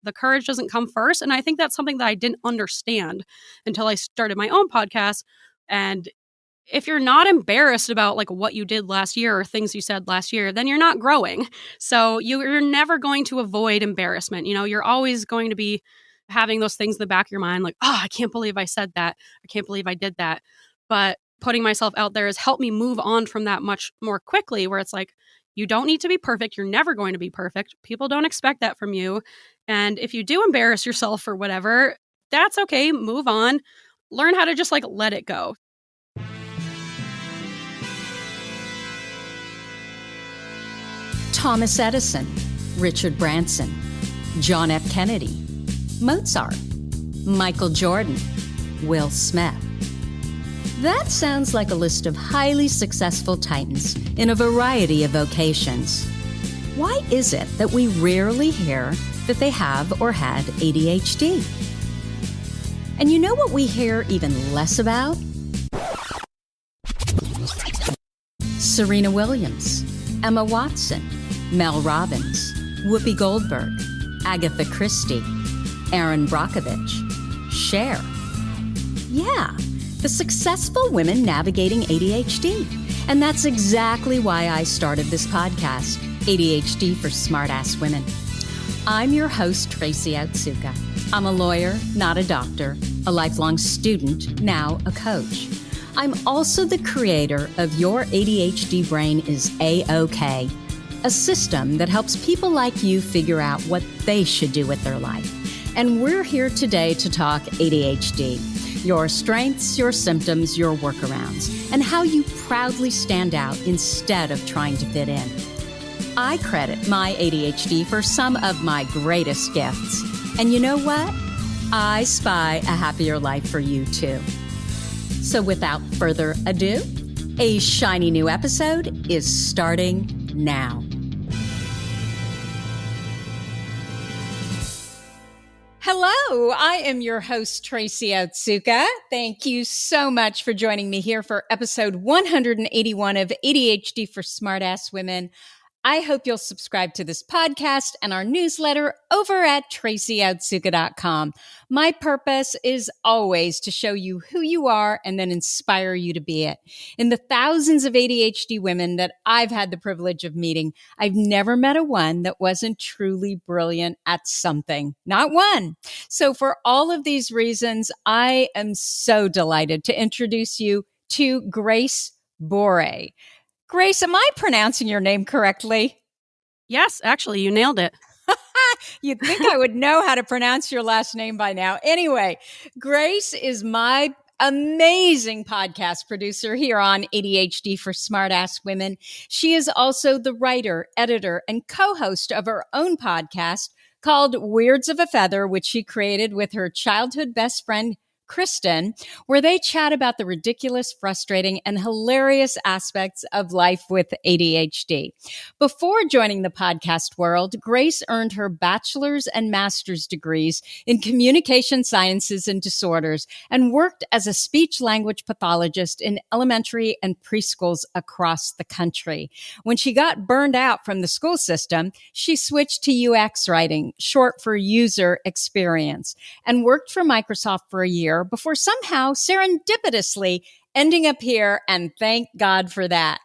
the courage doesn't come first. And I think that's something that I didn't understand until I started my own podcast. And if you're not embarrassed about like what you did last year or things you said last year, then you're not growing. So you're never going to avoid embarrassment. You're always going to be having those things in the back of your mind, like, oh, I can't believe I said that. I can't believe I did that. But putting myself out there has helped me move on from that much more quickly, where it's like, you don't need to be perfect. You're never going to be perfect. People don't expect that from you. And if you do embarrass yourself or whatever, that's okay. Move on. Learn how to just like let it go. Thomas Edison, Richard Branson, John F. Kennedy, Mozart, Michael Jordan, Will Smith. That sounds like a list of highly successful titans in a variety of vocations. Why is it that we rarely hear that they have or had ADHD? And you know what we hear even less about? Serena Williams, Emma Watson, Mel Robbins, Whoopi Goldberg, Agatha Christie, Erin Brockovich, Cher. Yeah, the successful women navigating ADHD. And that's exactly why I started this podcast, ADHD for Smartass Women. I'm your host, Tracy Otsuka. I'm a lawyer, not a doctor, a lifelong student, now a coach. I'm also the creator of Your ADHD Brain is A-OK, a system that helps people like you figure out what they should do with their life. And we're here today to talk ADHD, your strengths, your symptoms, your workarounds, and how you proudly stand out instead of trying to fit in. I credit my ADHD for some of my greatest gifts. And you know what? I spy a happier life for you too. So without further ado, a shiny new episode is starting now. Hello, I am your host, Tracy Otsuka. Thank you so much for joining me here for episode 181 of ADHD for Smartass Women. I hope you'll subscribe to this podcast and our newsletter over at tracyotsuka.com. My purpose is always to show you who you are and then inspire you to be it. In the thousands of ADHD women that I've had the privilege of meeting, I've never met a one that wasn't truly brilliant at something. Not one. So for all of these reasons, I am so delighted to introduce you to Grace Bourey. Grace, am I pronouncing your name correctly? Yes, actually, you nailed it. You'd think I would know how to pronounce your last name by now. Anyway, Grace is my amazing podcast producer here on ADHD for Smartass Women. She is also the writer, editor, and co-host of her own podcast called Weirds of a Feather, which she created with her childhood best friend, Kristen, where they chat about the ridiculous, frustrating, and hilarious aspects of life with ADHD. Before joining the podcast world, Grace earned her bachelor's and master's degrees in communication sciences and disorders and worked as a speech-language pathologist in elementary and preschools across the country. When she got burned out from the school system, she switched to UX writing, short for user experience, and worked for Microsoft for a year before somehow serendipitously ending up here, and thank God for that.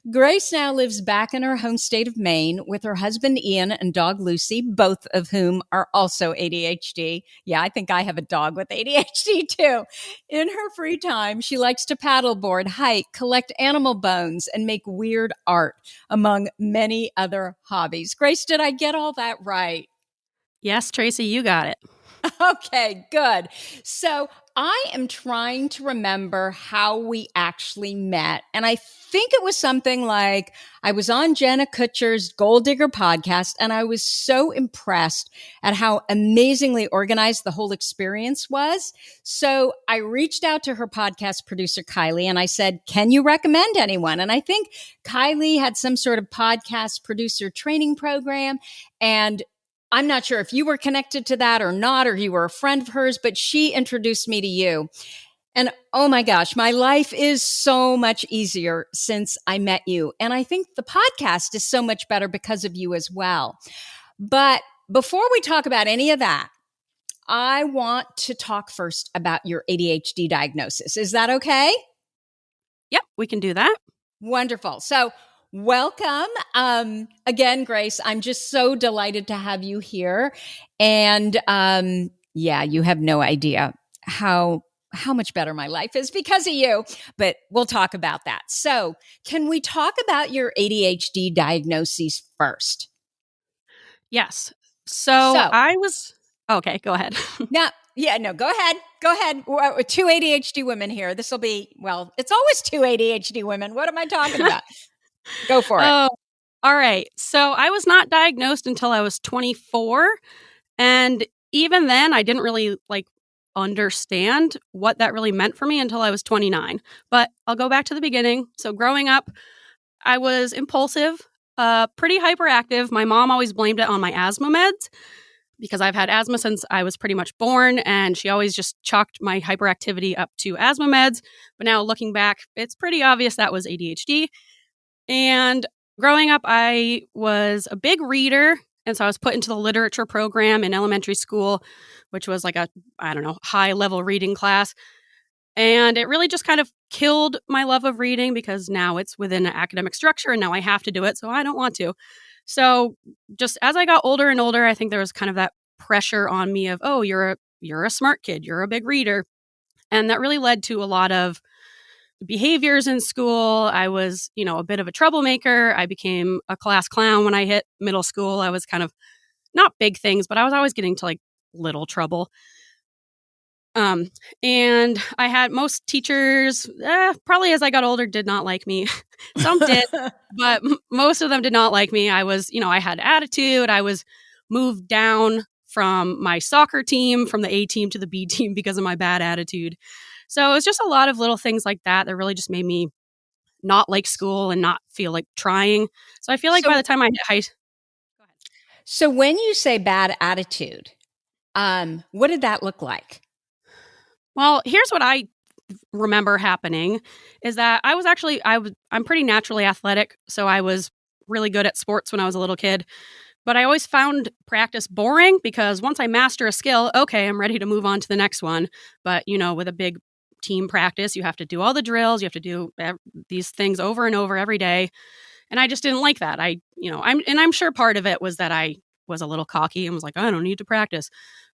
Grace now lives back in her home state of Maine with her husband Ian and dog Lucy, both of whom are also ADHD. Yeah, I think I have a dog with ADHD too. In her free time, she likes to paddleboard, hike, collect animal bones, and make weird art, among many other hobbies. Grace, did I get all that right? Yes, Tracy, you got it. Okay, good. So I am trying to remember how we actually met. And I think it was something like I was on Jenna Kutcher's Gold Digger podcast, and I was so impressed at how amazingly organized the whole experience was. So I reached out to her podcast producer, Kylie, and I said, can you recommend anyone? And I think Kylie had some sort of podcast producer training program, and I'm not sure if you were connected to that or not, or you were a friend of hers, but she introduced me to you. And oh my gosh, my life is so much easier since I met you. And I think the podcast is so much better because of you as well. But before we talk about any of that, I want to talk first about your ADHD diagnosis. Is that okay? Yep, we can do that. Wonderful. So, welcome. Again, Grace, I'm just so delighted to have you here. And yeah, you have no idea how much better my life is because of you, but we'll talk about that. So, can we talk about your ADHD diagnoses first? Yes. So I was okay, go ahead. No, go ahead. Go ahead. We're two ADHD women here. This will be, well, it's always two ADHD women. What am I talking about? Go for it. Oh, all right. So I was not diagnosed until I was 24. And even then, I didn't really understand what that really meant for me until I was 29. But I'll go back to the beginning. So growing up, I was impulsive, pretty hyperactive. My mom always blamed it on my asthma meds because I've had asthma since I was pretty much born, and she always just chalked my hyperactivity up to asthma meds. But now looking back, it's pretty obvious that was ADHD. And growing up, I was a big reader. And so I was put into the literature program in elementary school, which was like a, high level reading class. And it really just kind of killed my love of reading because now it's within an academic structure and now I have to do it. So I don't want to. So just as I got older and older, I think there was kind of that pressure on me of, oh, you're a smart kid, you're a big reader. And that really led to a lot of behaviors in school. I was, a bit of a troublemaker. I became a class clown when I hit middle school. I was kind of not big things, but I was always getting to little trouble. And I had most teachers, probably as I got older, did not like me. Some did, but most of them did not like me. I was, I had attitude. I was moved down from my soccer team, from the A team to the B team because of my bad attitude. So it was just a lot of little things like that that really just made me not like school and not feel like trying. So I feel like by the time I hit high school. So when you say bad attitude, what did that look like? Well, here's what I remember happening is that I'm pretty naturally athletic. So I was really good at sports when I was a little kid. But I always found practice boring because once I master a skill, okay, I'm ready to move on to the next one. But, with a big team practice, you have to do all the drills. You have to do these things over and over every day. And I just didn't like that. I'm sure part of it was that I was a little cocky and was like, I don't need to practice.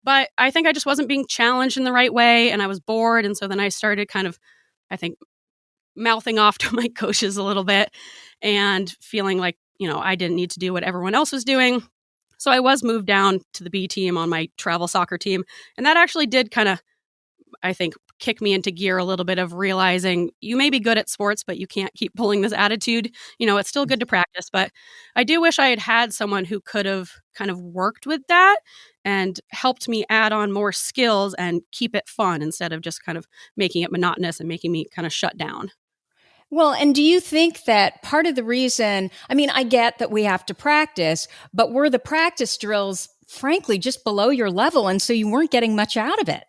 But I think I just wasn't being challenged in the right way. And I was bored. And so then I started kind of, I think, mouthing off to my coaches a little bit and feeling like, I didn't need to do what everyone else was doing. So I was moved down to the B team on my travel soccer team. And that actually did kind of, I think, kick me into gear a little bit of realizing you may be good at sports, but you can't keep pulling this attitude. It's still good to practice. But I do wish I had had someone who could have kind of worked with that and helped me add on more skills and keep it fun instead of just kind of making it monotonous and making me kind of shut down. Well, and do you think that part of the reason, I get that we have to practice, but were the practice drills, frankly, just below your level, and so you weren't getting much out of it?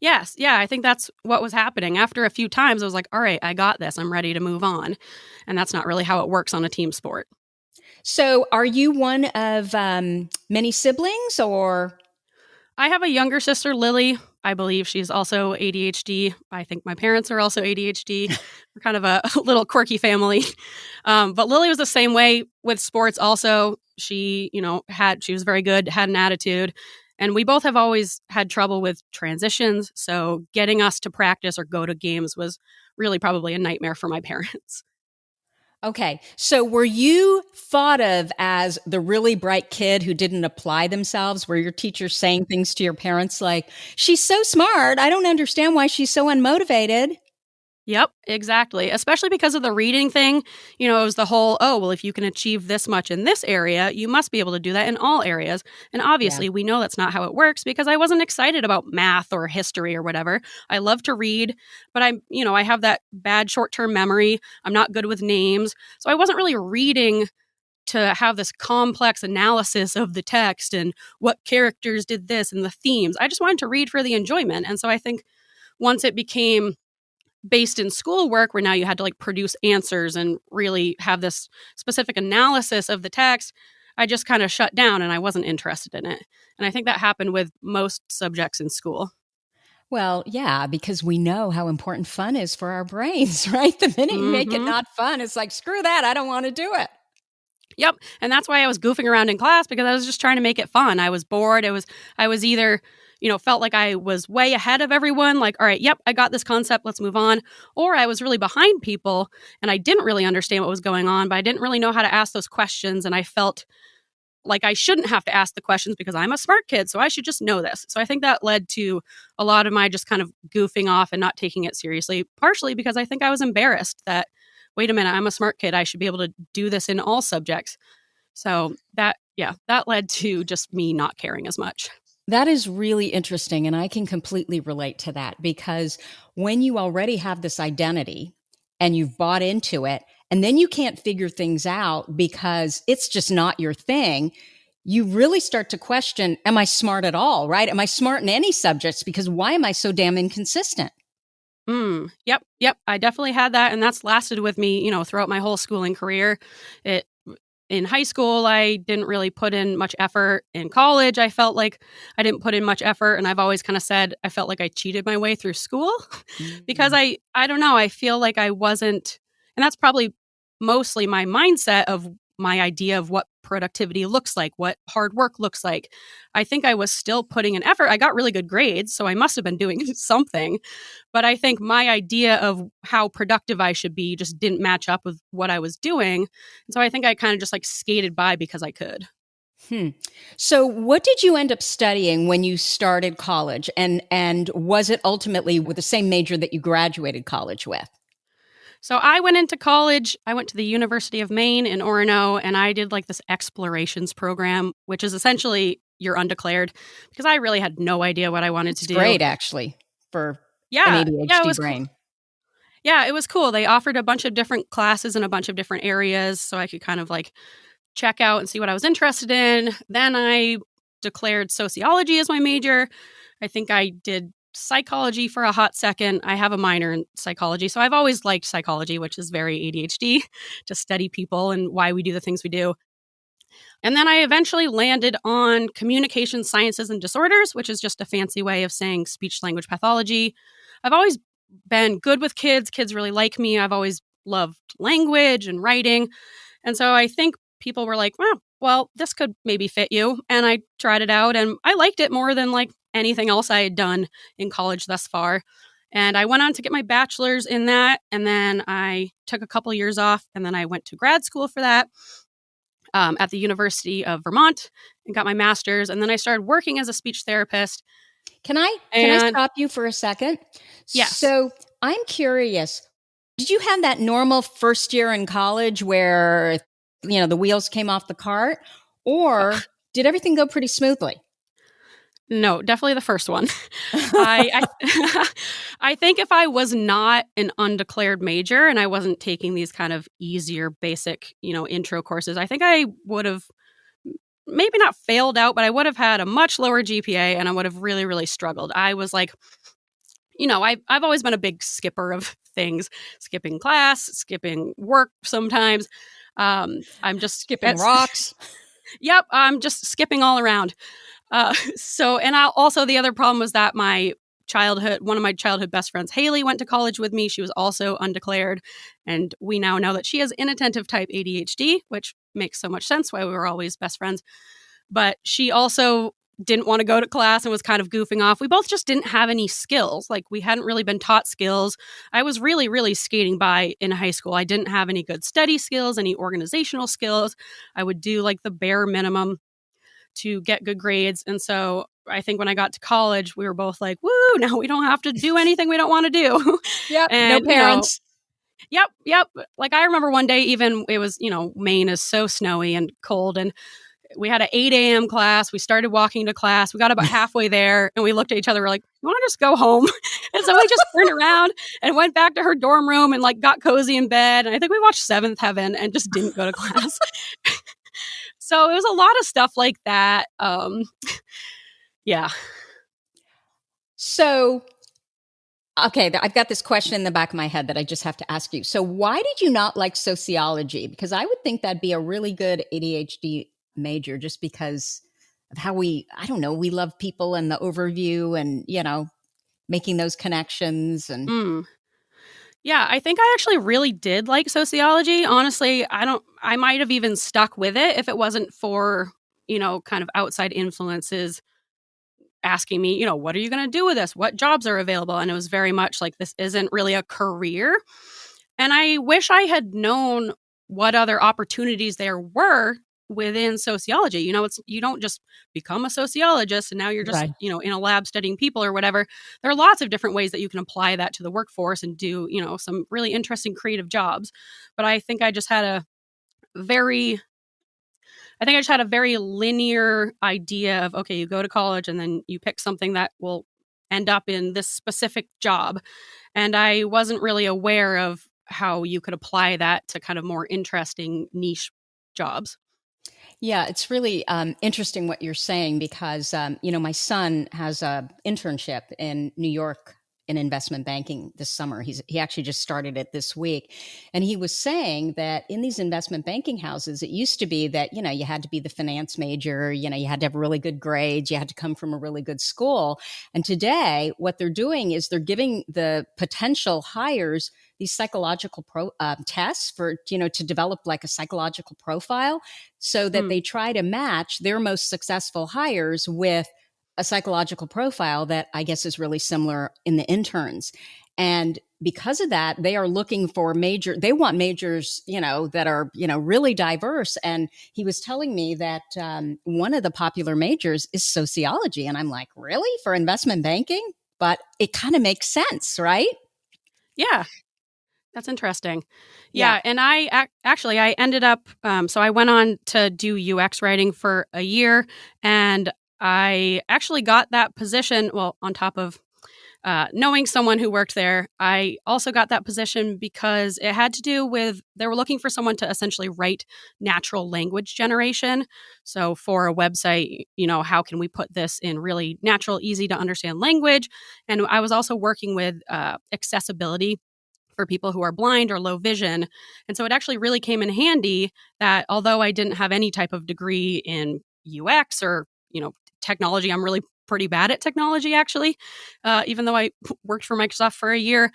Yes. Yeah, I think that's what was happening. After a few times, I was like, all right, I got this. I'm ready to move on. And that's not really how it works on a team sport. So are you one of many siblings or? I have a younger sister, Lily. I believe she's also ADHD. I think my parents are also ADHD. We're kind of a little quirky family. But Lily was the same way with sports also. She, she was very good, had an attitude. And we both have always had trouble with transitions. So getting us to practice or go to games was really probably a nightmare for my parents. Okay. So were you thought of as the really bright kid who didn't apply themselves? Were your teachers saying things to your parents like, she's so smart, I don't understand why she's so unmotivated? Yep, exactly. Especially because of the reading thing. It was the whole, oh, well, if you can achieve this much in this area, you must be able to do that in all areas. And obviously, we know that's not how it works because I wasn't excited about math or history or whatever. I love to read, but I have that bad short-term memory. I'm not good with names. So I wasn't really reading to have this complex analysis of the text and what characters did this and the themes. I just wanted to read for the enjoyment. And so I think once it became based in schoolwork where now you had to produce answers and really have this specific analysis of the text, I just kind of shut down and I wasn't interested in it. And I think that happened with most subjects in school. Well, yeah, because we know how important fun is for our brains, right? The minute you make it Mm-hmm. not fun, it's like, screw that, I don't want to do it. Yep. And that's why I was goofing around in class, because I was just trying to make it fun. I was bored. I was either, felt like I was way ahead of everyone, like, all right, yep, I got this concept, let's move on. Or I was really behind people and I didn't really understand what was going on, but I didn't really know how to ask those questions. And I felt like I shouldn't have to ask the questions because I'm a smart kid, so I should just know this. So I think that led to a lot of my just kind of goofing off and not taking it seriously, partially because I think I was embarrassed that, wait a minute, I'm a smart kid. I should be able to do this in all subjects. So that led to just me not caring as much. That is really interesting. And I can completely relate to that because when you already have this identity and you've bought into it, and then you can't figure things out because it's just not your thing, you really start to question, am I smart at all, right? Am I smart in any subjects? Because why am I so damn inconsistent? Yep. I definitely had that. And that's lasted with me, throughout my whole schooling career. In high school, I didn't really put in much effort. In college, I felt like I didn't put in much effort. And I've always kind of said I felt like I cheated my way through school because I don't know, I feel like I wasn't, and that's probably mostly my mindset of my idea of what productivity looks like, what hard work looks like. I think I was still putting in effort. I got really good grades, so I must have been doing something. But I think my idea of how productive I should be just didn't match up with what I was doing. And so I think I kind of just like skated by because I could. So what did you end up studying when you started college? And was it ultimately with the same major that you graduated college with? So I went into college. I went to the University of Maine in Orono, and I did like this explorations program, which is essentially you're undeclared, because I really had no idea what I wanted to do. Great, actually, for an ADHD brain. Cool. Yeah, it was cool. They offered a bunch of different classes in a bunch of different areas, so I could kind of like check out and see what I was interested in. Then I declared sociology as my major. I think I did psychology for a hot second. I have a minor in psychology, so I've always liked psychology, which is very ADHD, to study people and why we do the things we do. And then I eventually landed on communication sciences and disorders, which is just a fancy way of saying speech language pathology. I've always been good with kids. Kids really like me. I've always loved language and writing. And so I think people were like, well, this could maybe fit you. And I tried it out and I liked it more than like anything else I had done in college thus far. And I went on to get my bachelor's in that. And then I took a couple years off and then I went to grad school for that at the University of Vermont and got my master's. And then I started working as a speech therapist. Can I stop you for a second? Yes. So I'm curious, did you have that normal first year in college where, the wheels came off the cart, or did everything go pretty smoothly? No, definitely the first one. I I think if I was not an undeclared major and I wasn't taking these kind of easier basic, intro courses, I think I would have maybe not failed out, but I would have had a much lower GPA and I would have really, really struggled. I was like, I've always been a big skipper of things, skipping class, skipping work sometimes. I'm just skipping rocks. Yep, I'm just skipping all around. Also the other problem was that one of my childhood best friends, Haley, went to college with me. She was also undeclared. And we now know that she has inattentive type ADHD, which makes so much sense why we were always best friends. But she also didn't want to go to class and was kind of goofing off. We both just didn't have any skills. Like we hadn't really been taught skills. I was really, really skating by in high school. I didn't have any good study skills, any organizational skills. I would do like the bare minimum to get good grades. And so I think when I got to college, we were both like, woo, now we don't have to do anything we don't want to do. Yep. And, no parents. Yep. Like I remember one day, even it was, Maine is so snowy and cold. And we had an 8 a.m. class. We started walking to class. We got about halfway there and we looked at each other. We're like, you want to just go home? And so we just turned around and went back to her dorm room and like got cozy in bed. And I think we watched Seventh Heaven and just didn't go to class. So it was a lot of stuff like that. Yeah. So, okay, I've got this question in the back of my head that I just have to ask you. So why did you not like sociology? Because I would think that'd be a really good ADHD major just because of how I don't know, we love people and the overview and, making those connections and Mm. Yeah, I think I actually really did like sociology. Honestly, I might have even stuck with it if it wasn't for, kind of outside influences asking me, what are you going to do with this? What jobs are available? And it was very much like, this isn't really a career. And I wish I had known what other opportunities there were within sociology. You don't just become a sociologist and now you're just, right. In a lab studying people or whatever. There are lots of different ways that you can apply that to the workforce and do, some really interesting creative jobs. But very I think I just had a very linear idea of, okay, you go to college and then you pick something that will end up in this specific job. And I wasn't really aware of how you could apply that to kind of more interesting niche jobs. Yeah, it's really interesting what you're saying because, my son has a internship in New York in investment banking this summer. He actually just started it this week. And he was saying that in these investment banking houses, it used to be that, you had to be the finance major, you had to have really good grades, you had to come from a really good school. And today, what they're doing is they're giving the potential hires these psychological tests for, to develop like a psychological profile so that they try to match their most successful hires with a psychological profile that I guess is really similar in the interns. And because of that, they are looking for they want majors, that are, really diverse. And he was telling me that one of the popular majors is sociology. And I'm like, really? For investment banking? But it kind of makes sense, right? Yeah. That's interesting. Yeah. Yeah. And I ended up, so I went on to do UX writing for a year and I actually got that position. Well, on top of knowing someone who worked there, I also got that position because it had to do with, they were looking for someone to essentially write natural language generation. So for a website, how can we put this in really natural, easy to understand language? And I was also working with accessibility for people who are blind or low vision. And so it actually really came in handy that although I didn't have any type of degree in UX or, technology, I'm really pretty bad at technology, actually. Even though I worked for Microsoft for a year,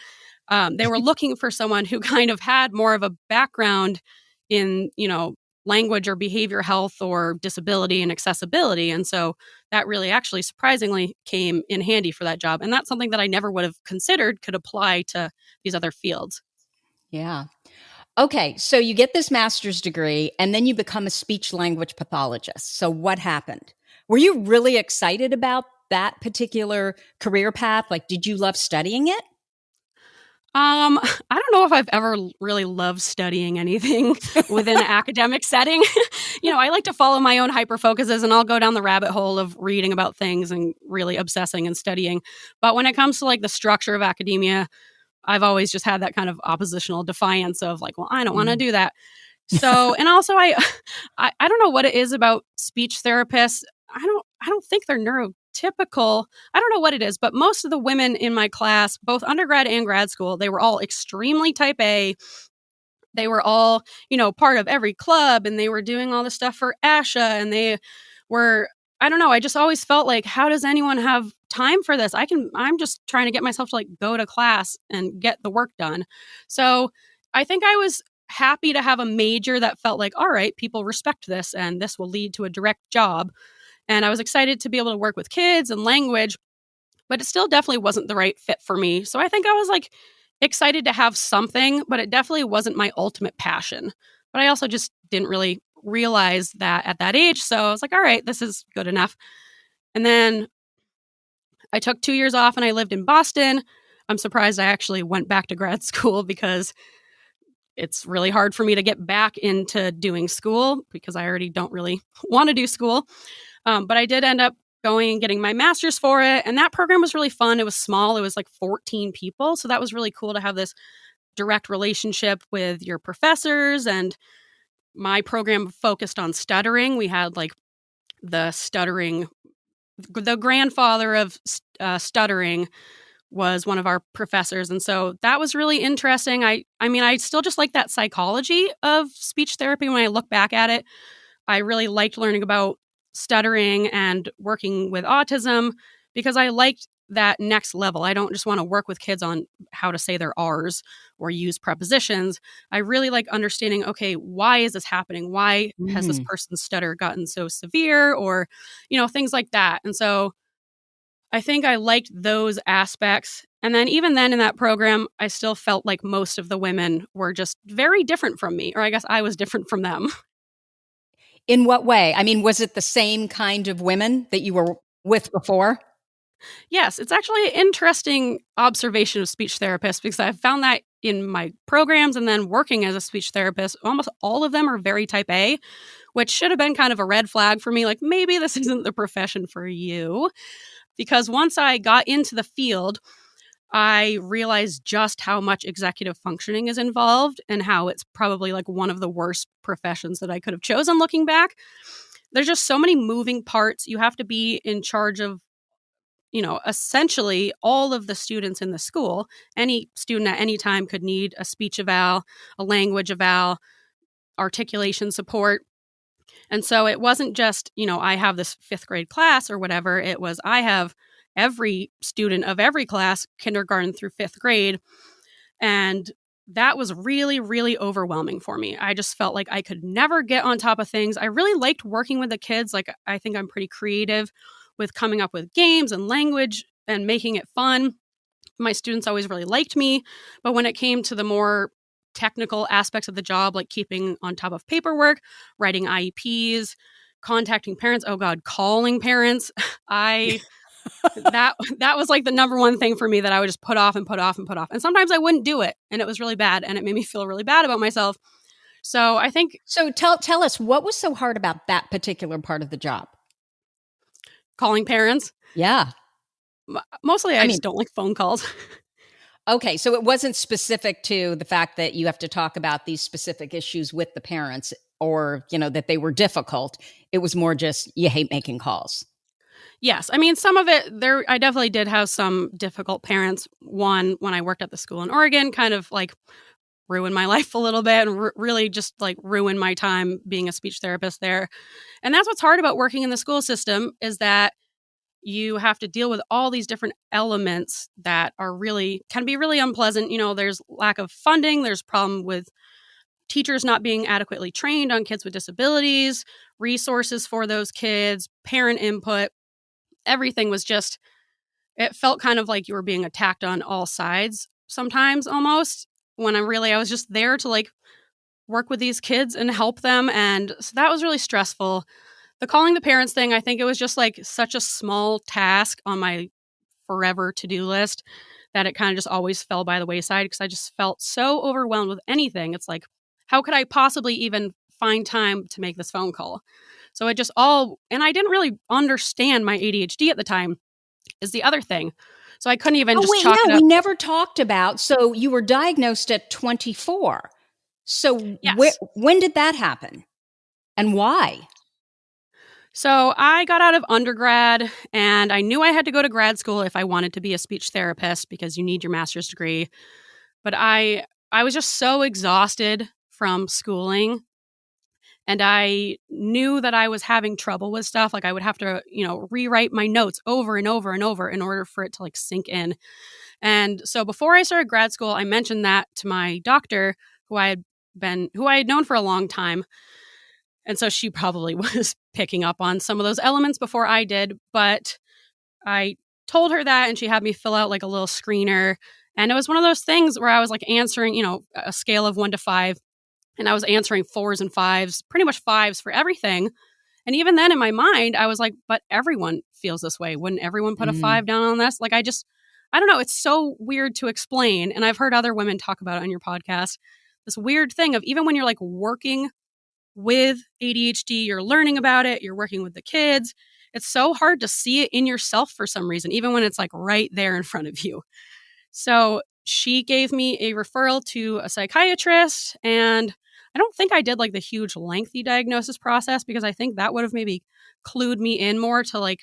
they were looking for someone who kind of had more of a background in, language or behavior health or disability and accessibility. And so that really actually surprisingly came in handy for that job. And that's something that I never would have considered could apply to these other fields. Yeah. Okay. So you get this master's degree and then you become a speech language pathologist. So what happened? Were you really excited about that particular career path? Like, did you love studying it? I don't know if I've ever really loved studying anything within an academic setting. I like to follow my own hyper focuses and I'll go down the rabbit hole of reading about things and really obsessing and studying. But when it comes to like the structure of academia, I've always just had that kind of oppositional defiance of like, well, I don't want to do that. So, and also I don't know what it is about speech therapists. I don't think they're neurotypical. I don't know what it is, but most of the women in my class, both undergrad and grad school, they were all extremely type A. They were all, part of every club and they were doing all the stuff for ASHA and they were, I don't know, I just always felt like, how does anyone have time for this? I'm just trying to get myself to like go to class and get the work done. So I think I was happy to have a major that felt like, all right, people respect this and this will lead to a direct job. And I was excited to be able to work with kids and language, but it still definitely wasn't the right fit for me. So I think I was like excited to have something, but it definitely wasn't my ultimate passion. But I also just didn't really realize that at that age. So I was like, all right, this is good enough. And then I took 2 years off and I lived in Boston. I'm surprised I actually went back to grad school because it's really hard for me to get back into doing school because I already don't really want to do school. But I did end up going and getting my master's for it. And that program was really fun. It was small. It was like 14 people. So that was really cool to have this direct relationship with your professors. And my program focused on stuttering. We had like the grandfather of stuttering was one of our professors. And so that was really interesting. I mean, I still just like that psychology of speech therapy when I look back at it. I really liked learning about stuttering and working with autism because I liked that next level. I don't just want to work with kids on how to say their R's or use prepositions. I really like understanding, okay, why is this happening? Why has this person's stutter gotten so severe, or, things like that. And so I think I liked those aspects. And then even then in that program, I still felt like most of the women were just very different from me, or I guess I was different from them. In what way? I mean, was it the same kind of women that you were with before? Yes, it's actually an interesting observation of speech therapists because I've found that in my programs and then working as a speech therapist, almost all of them are very type A, which should have been kind of a red flag for me. Like, maybe this isn't the profession for you. Because once I got into the field, I realized just how much executive functioning is involved and how it's probably like one of the worst professions that I could have chosen looking back. There's just so many moving parts. You have to be in charge of, essentially all of the students in the school. Any student at any time could need a speech eval, a language eval, articulation support. And so it wasn't just, I have this fifth grade class or whatever. It was, I have every student of every class, kindergarten through fifth grade. And that was really, really overwhelming for me. I just felt like I could never get on top of things. I really liked working with the kids. Like, I think I'm pretty creative with coming up with games and language and making it fun. My students always really liked me. But when it came to the more technical aspects of the job, like keeping on top of paperwork, writing IEPs, contacting parents, calling parents, that was like the number one thing for me that I would just put off and put off and put off. And sometimes I wouldn't do it, and it was really bad, and it made me feel really bad about myself. So I think... So tell us, what was so hard about that particular part of the job? Calling parents. Yeah. Mostly I just don't like phone calls. Okay, so it wasn't specific to the fact that you have to talk about these specific issues with the parents, or, that they were difficult. It was more just, you hate making calls. Yes. I mean, some of it there, I definitely did have some difficult parents. One, when I worked at the school in Oregon, kind of like ruined my life a little bit and really just like ruined my time being a speech therapist there. And that's what's hard about working in the school system, is that you have to deal with all these different elements that can be really unpleasant. There's lack of funding. There's problem with teachers not being adequately trained on kids with disabilities, resources for those kids, parent input. Everything was just, it felt kind of like you were being attacked on all sides sometimes almost, when I was just there to like work with these kids and help them. And so that was really stressful. The calling the parents thing, I think it was just like such a small task on my forever to-do list that it kind of just always fell by the wayside because I just felt so overwhelmed with anything. It's like, how could I possibly even find time to make this phone call? So it just and I didn't really understand my ADHD at the time is the other thing. So I couldn't even chalk it up. We never talked about, so you were diagnosed at 24. So Yes. When did that happen? And why? So I got out of undergrad and I knew I had to go to grad school if I wanted to be a speech therapist because you need your master's degree. But I was just so exhausted from schooling, and I knew that I was having trouble with stuff. Like I would have to, rewrite my notes over and over and over in order for it to like sink in. And so before I started grad school, I mentioned that to my doctor, who I had known for a long time. And so she probably was picking up on some of those elements before I did. But I told her that, and she had me fill out like a little screener. And it was one of those things where I was like answering, a scale of 1 to 5. And I was answering 4s and 5s, pretty much 5s for everything. And even then in my mind, I was like, but everyone feels this way. Wouldn't everyone put a 5 down on this? Like, I don't know. It's so weird to explain. And I've heard other women talk about it on your podcast. This weird thing of even when you're like working with ADHD, you're learning about it, you're working with the kids, it's so hard to see it in yourself for some reason, even when it's like right there in front of you. So she gave me a referral to a psychiatrist, and I don't think I did like the huge lengthy diagnosis process because I think that would have maybe clued me in more to like,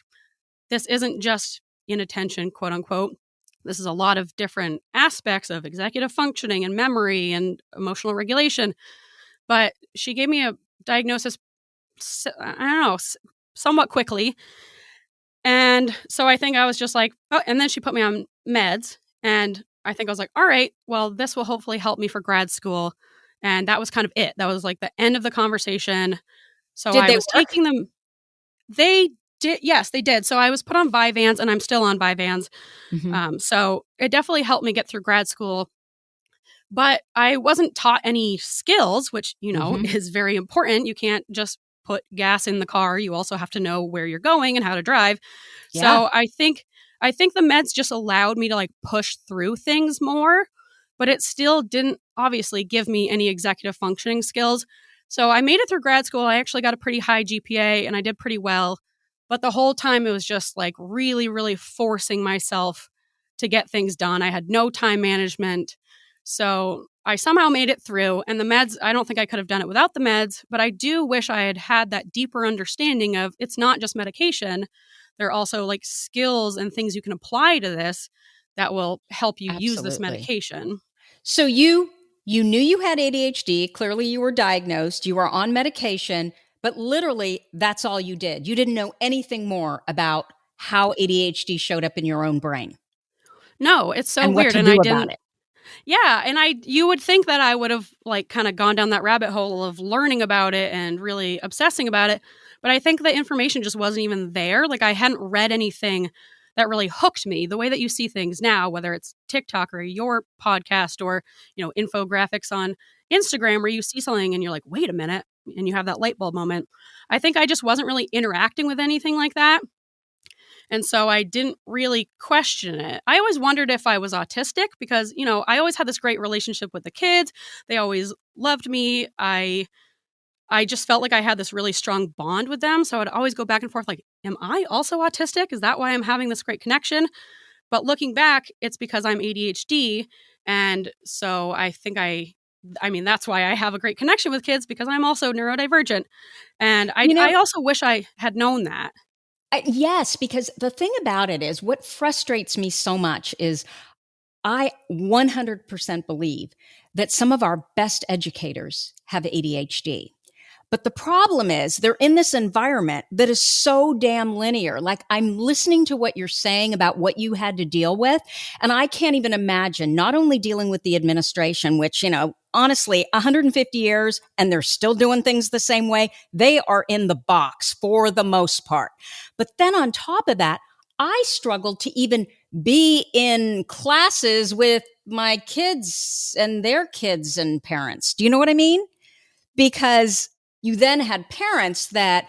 this isn't just inattention, quote unquote. This is a lot of different aspects of executive functioning and memory and emotional regulation. But she gave me a diagnosis I don't know, somewhat quickly. And so I think I was just like, oh, and then she put me on meds. And I think I was like, all right, well, this will hopefully help me for grad school. And that was kind of it. That was like the end of the conversation. So Did I they was work? taking them. They did. Yes, they did. So I was put on Vyvanse and I'm still on Vyvanse. So it definitely helped me get through grad school. But I wasn't taught any skills, which, is very important. You can't just put gas in the car. You also have to know where you're going and how to drive. Yeah. So I think the meds just allowed me to like push through things more, but it still didn't obviously give me any executive functioning skills. So I made it through grad school. I actually got a pretty high GPA and I did pretty well. But the whole time it was just like really, really forcing myself to get things done. I had no time management. So I somehow made it through. And the meds, I don't think I could have done it without the meds, but I do wish I had had that deeper understanding of it's not just medication. There are also like skills and things you can apply to this that will help you use this Absolutely. medication. So you knew you had ADHD. Clearly you were diagnosed. You were on medication, but literally that's all you did. You didn't know anything more about how ADHD showed up in your own brain No, it's so and what weird. to And I do about didn't, it. yeah. And you would think that I would have like kind of gone down that rabbit hole of learning about it and really obsessing about it. But I think the information just wasn't even there. Like I hadn't read anything that really hooked me the way that you see things now, whether it's TikTok or your podcast or, infographics on Instagram where you see something and you're like, wait a minute, and you have that light bulb moment. I think I just wasn't really interacting with anything like that. And so I didn't really question it. I always wondered if I was autistic because, I always had this great relationship with the kids. They always loved me. I just felt like I had this really strong bond with them. So I'd always go back and forth like, am I also autistic? Is that why I'm having this great connection? But looking back, it's because I'm ADHD. And so I think that's why I have a great connection with kids because I'm also neurodivergent. And I also wish I had known that. Yes, because the thing about it is what frustrates me so much is I 100% believe that some of our best educators have ADHD. But the problem is they're in this environment that is so damn linear. Like I'm listening to what you're saying about what you had to deal with. And I can't even imagine not only dealing with the administration, which, honestly, 150 years and they're still doing things the same way. They are in the box for the most part. But then on top of that, I struggled to even be in classes with my kids and their kids and parents. Do you know what I mean? Because you then had parents that,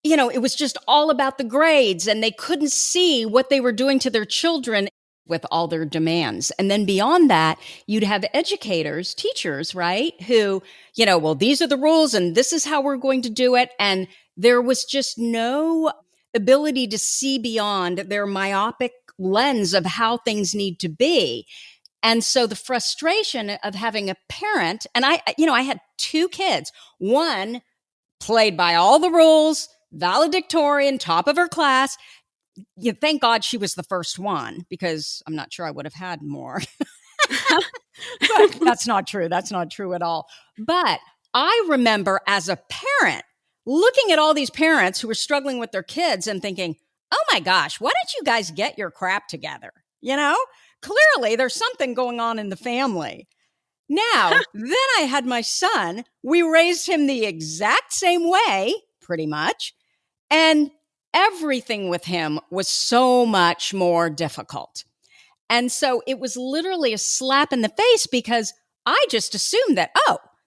it was just all about the grades and they couldn't see what they were doing to their children with all their demands. And then beyond that, you'd have educators, teachers, right? Who, well, these are the rules and this is how we're going to do it. And there was just no ability to see beyond their myopic lens of how things need to be. And so the frustration of having a parent, and I had two kids, one played by all the rules, valedictorian, top of her class. Thank God she was the first one because I'm not sure I would have had more. But that's not true. That's not true at all. But I remember as a parent looking at all these parents who were struggling with their kids and thinking, oh my gosh, why don't you guys get your crap together? Clearly there's something going on in the family. Now, then I had my son. We raised him the exact same way, pretty much. And everything with him was so much more difficult. And so it was literally a slap in the face because I just assumed that,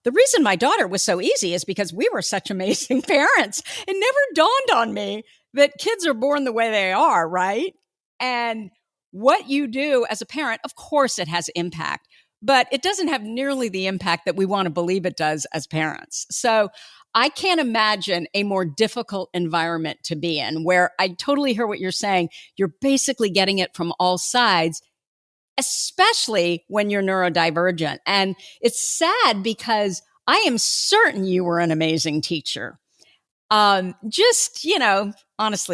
the reason my daughter was so easy is because we were such amazing parents. It never dawned on me that kids are born the way they are, right? And what you do as a parent, of course, it has impact, but it doesn't have nearly the impact that we want to believe it does as parents. So I can't imagine a more difficult environment to be in where I totally hear what you're saying. You're basically getting it from all sides, especially when you're neurodivergent. And it's sad because I am certain you were an amazing teacher. Honestly,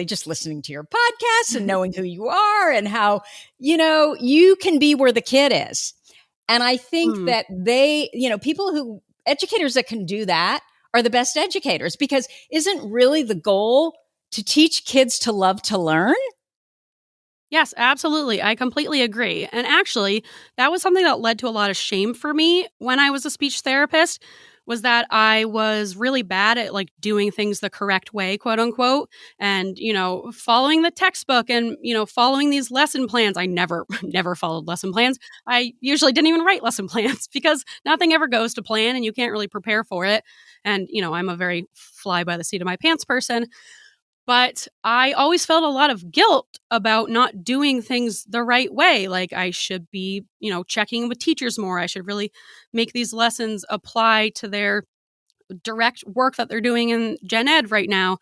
just listening to your podcast and knowing who you are and how, you can be where the kid is. And I think that educators that can do that are the best educators, because isn't really the goal to teach kids to love to learn? Yes, absolutely. I completely agree. And actually, that was something that led to a lot of shame for me when I was a speech therapist, was that I was really bad at like doing things the correct way, quote unquote, and, following the textbook and, following these lesson plans. I never never followed lesson plans. I usually didn't even write lesson plans because nothing ever goes to plan and you can't really prepare for it. And, I'm a very fly by the seat of my pants person. But I always felt a lot of guilt about not doing things the right way. Like I should be, checking with teachers more. I should really make these lessons apply to their direct work that they're doing in Gen Ed right now.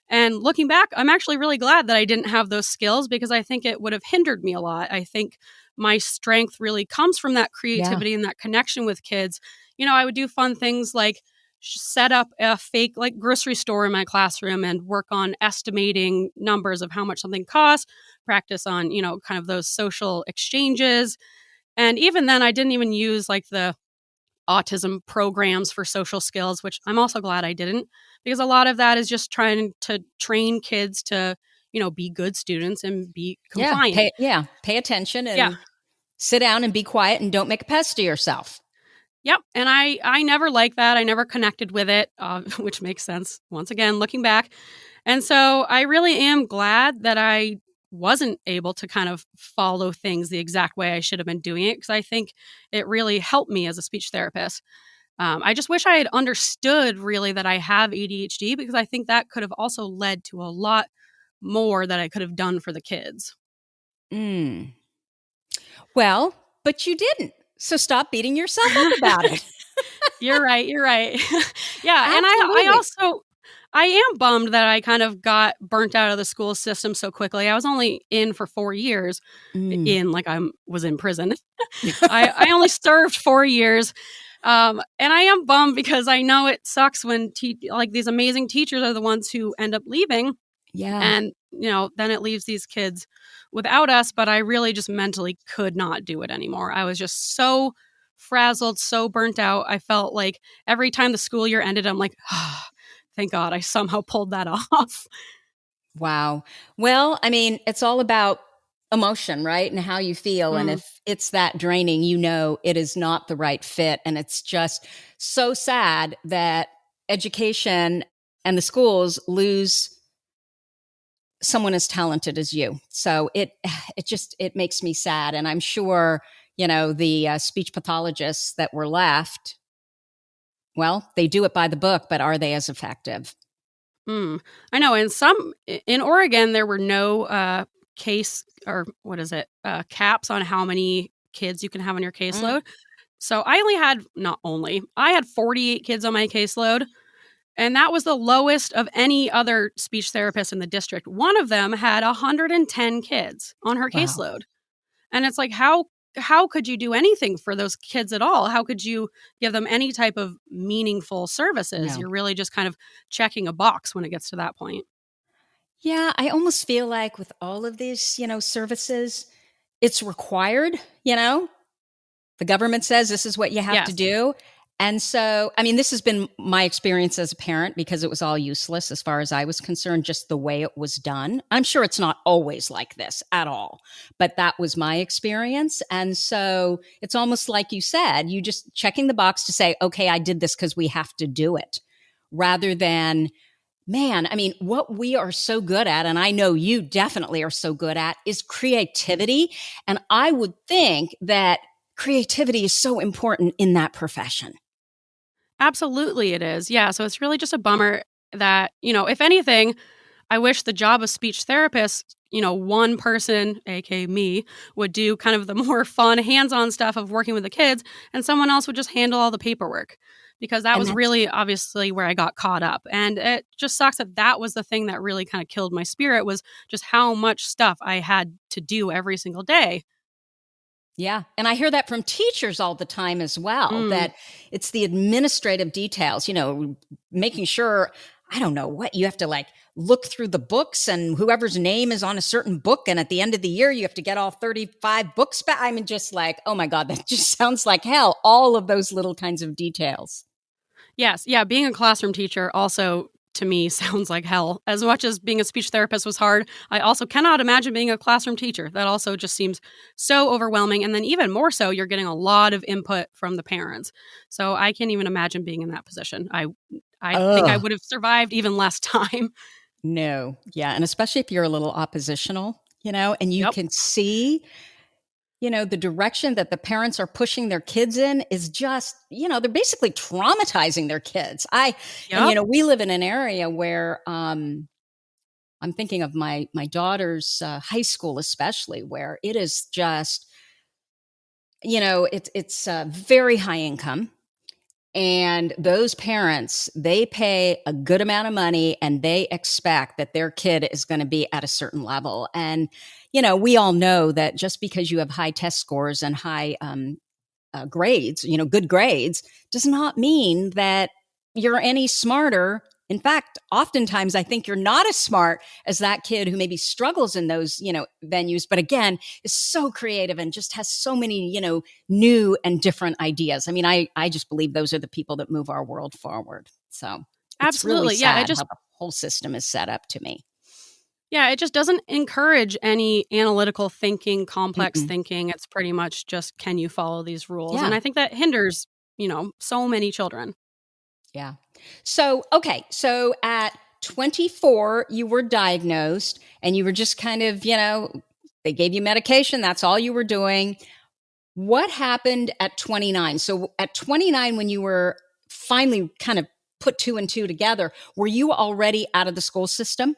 And looking back, I'm actually really glad that I didn't have those skills because I think it would have hindered me a lot. I think my strength really comes from that Yeah. creativity and that connection with kids. I would do fun things like set up a fake like grocery store in my classroom and work on estimating numbers of how much something costs, practice on, kind of those social exchanges. And even then I didn't even use like the autism programs for social skills, which I'm also glad I didn't, because a lot of that is just trying to train kids to, be good students and be compliant. Pay attention Yeah. and sit down and be quiet and don't make a pest of yourself. Yep. And I never liked that. I never connected with it, which makes sense once again, looking back. And so I really am glad that I wasn't able to kind of follow things the exact way I should have been doing it, because I think it really helped me as a speech therapist. I just wish I had understood really that I have ADHD, because I think that could have also led to a lot more that I could have done for the kids. Mm. Well, but you didn't. So stop beating yourself up about it. You're right. You're right. Yeah. And Absolutely. I am bummed that I kind of got burnt out of the school system so quickly. I was only in for 4 years, Mm. like I was in prison. I only served 4 years. And I am bummed because I know it sucks when like these amazing teachers are the ones who end up leaving. Yeah. And, then it leaves these kids without us. But I really just mentally could not do it anymore. I was just so frazzled, so burnt out. I felt like every time the school year ended, I'm like, oh, thank God I somehow pulled that off. Wow. Well, I mean, it's all about emotion, right? And how you feel. And Mm. if it's that draining, it is not the right fit. And it's just so sad that education and the schools lose someone as talented as you. So it makes me sad. And I'm sure, the speech pathologists that were left, well, they do it by the book, but are they as effective? I know in Oregon, there were no case, or what is it, caps on how many kids you can have on your Mm. caseload. So I had 48 kids on my caseload. And that was the lowest of any other speech therapist in the district. One of them had 110 kids on her Wow. caseload. And it's like, how could you do anything for those kids at all? How could you give them any type of meaningful services? No. You're really just kind of checking a box when it gets to that point. Yeah, I almost feel like with all of these, services, it's required, The government says this is what you have to Yes. do. And so, I mean, this has been my experience as a parent because it was all useless as far as I was concerned, just the way it was done. I'm sure it's not always like this at all, but that was my experience. And so it's almost like you said, you just checking the box to say, okay, I did this because we have to do it, rather than, man, I mean, what we are so good at, and I know you definitely are so good at, is creativity. And I would think that creativity is so important in that profession. Absolutely, it is. Yeah. So it's really just a bummer that, if anything, I wish the job of speech therapist, one person, aka me, would do kind of the more fun, hands-on stuff of working with the kids, and someone else would just handle all the paperwork, because that And was that's, really obviously where I got caught up. And it just sucks that that was the thing that really kind of killed my spirit, was just how much stuff I had to do every single day. yeah. And I hear that from teachers all the time as well, Mm. that it's the administrative details, making sure, I don't know what you have to like look through the books and whoever's name is on a certain book. And at the end of the year, you have to get all 35 books back. I mean, just like, oh my God, that just sounds like hell. All of those little kinds of details. Yes. Yeah. Being a classroom teacher also to me sounds like hell. As much as being a speech therapist was hard, I also cannot imagine being a classroom teacher. That also just seems so overwhelming. And then even more so, you're getting a lot of input from the parents. So I can't even imagine being in that position. I think I Ugh. would have survived even less time. No. Yeah. And especially if you're a little oppositional, and you Yep. can see, the direction that the parents are pushing their kids in is just, they're basically traumatizing their kids. Yep. We live in an area where, I'm thinking of my daughter's high school, especially where it is just, it's very high income. And those parents, they pay a good amount of money and they expect that their kid is going to be at a certain level. And, we all know that just because you have high test scores and high grades, good grades, does not mean that you're any smarter. In fact, oftentimes I think you're not as smart as that kid who maybe struggles in those, venues, but again, is so creative and just has so many, new and different ideas. I mean, I just believe those are the people that move our world forward. So it's really Absolutely. Yeah. sad how the whole system is set up to me. Yeah, it just doesn't encourage any analytical thinking, complex Mm-mm. thinking. It's pretty much just, can you follow these rules? And Yeah. I think that hinders, so many children. Yeah. So, okay. So at 24, you were diagnosed and you were just kind of, they gave you medication. That's all you were doing. What happened at 29? So at 29, when you were finally kind of put two and two together, were you already out of the school system?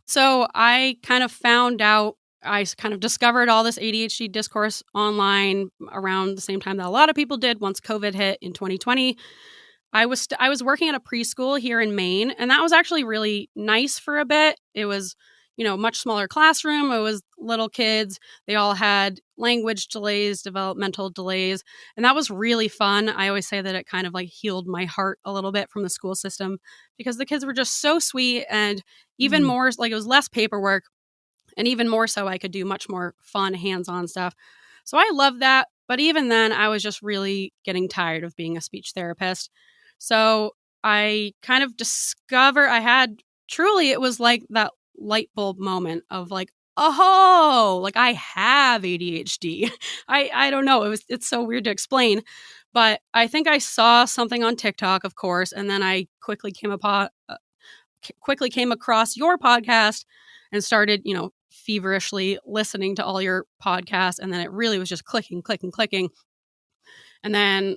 So I kind of found out, I kind of discovered all this ADHD discourse online around the same time that a lot of people did once COVID hit in 2020. I was working at a preschool here in Maine, and that was actually really nice for a bit. It was, much smaller classroom. It was little kids. They all had language delays, developmental delays, and that was really fun. I always say that it kind of like healed my heart a little bit from the school system because the kids were just so sweet, and even Mm. more like it was less paperwork, and even more so I could do much more fun hands-on stuff. So I love that, but even then I was just really getting tired of being a speech therapist. So I kind of discover I had truly, it was like that light bulb moment of like, oh, like I have ADHD. I don't know. It's so weird to explain, but I think I saw something on TikTok, of course, and then I quickly came across your podcast and started, feverishly listening to all your podcasts, and then it really was just clicking, clicking, clicking. And then,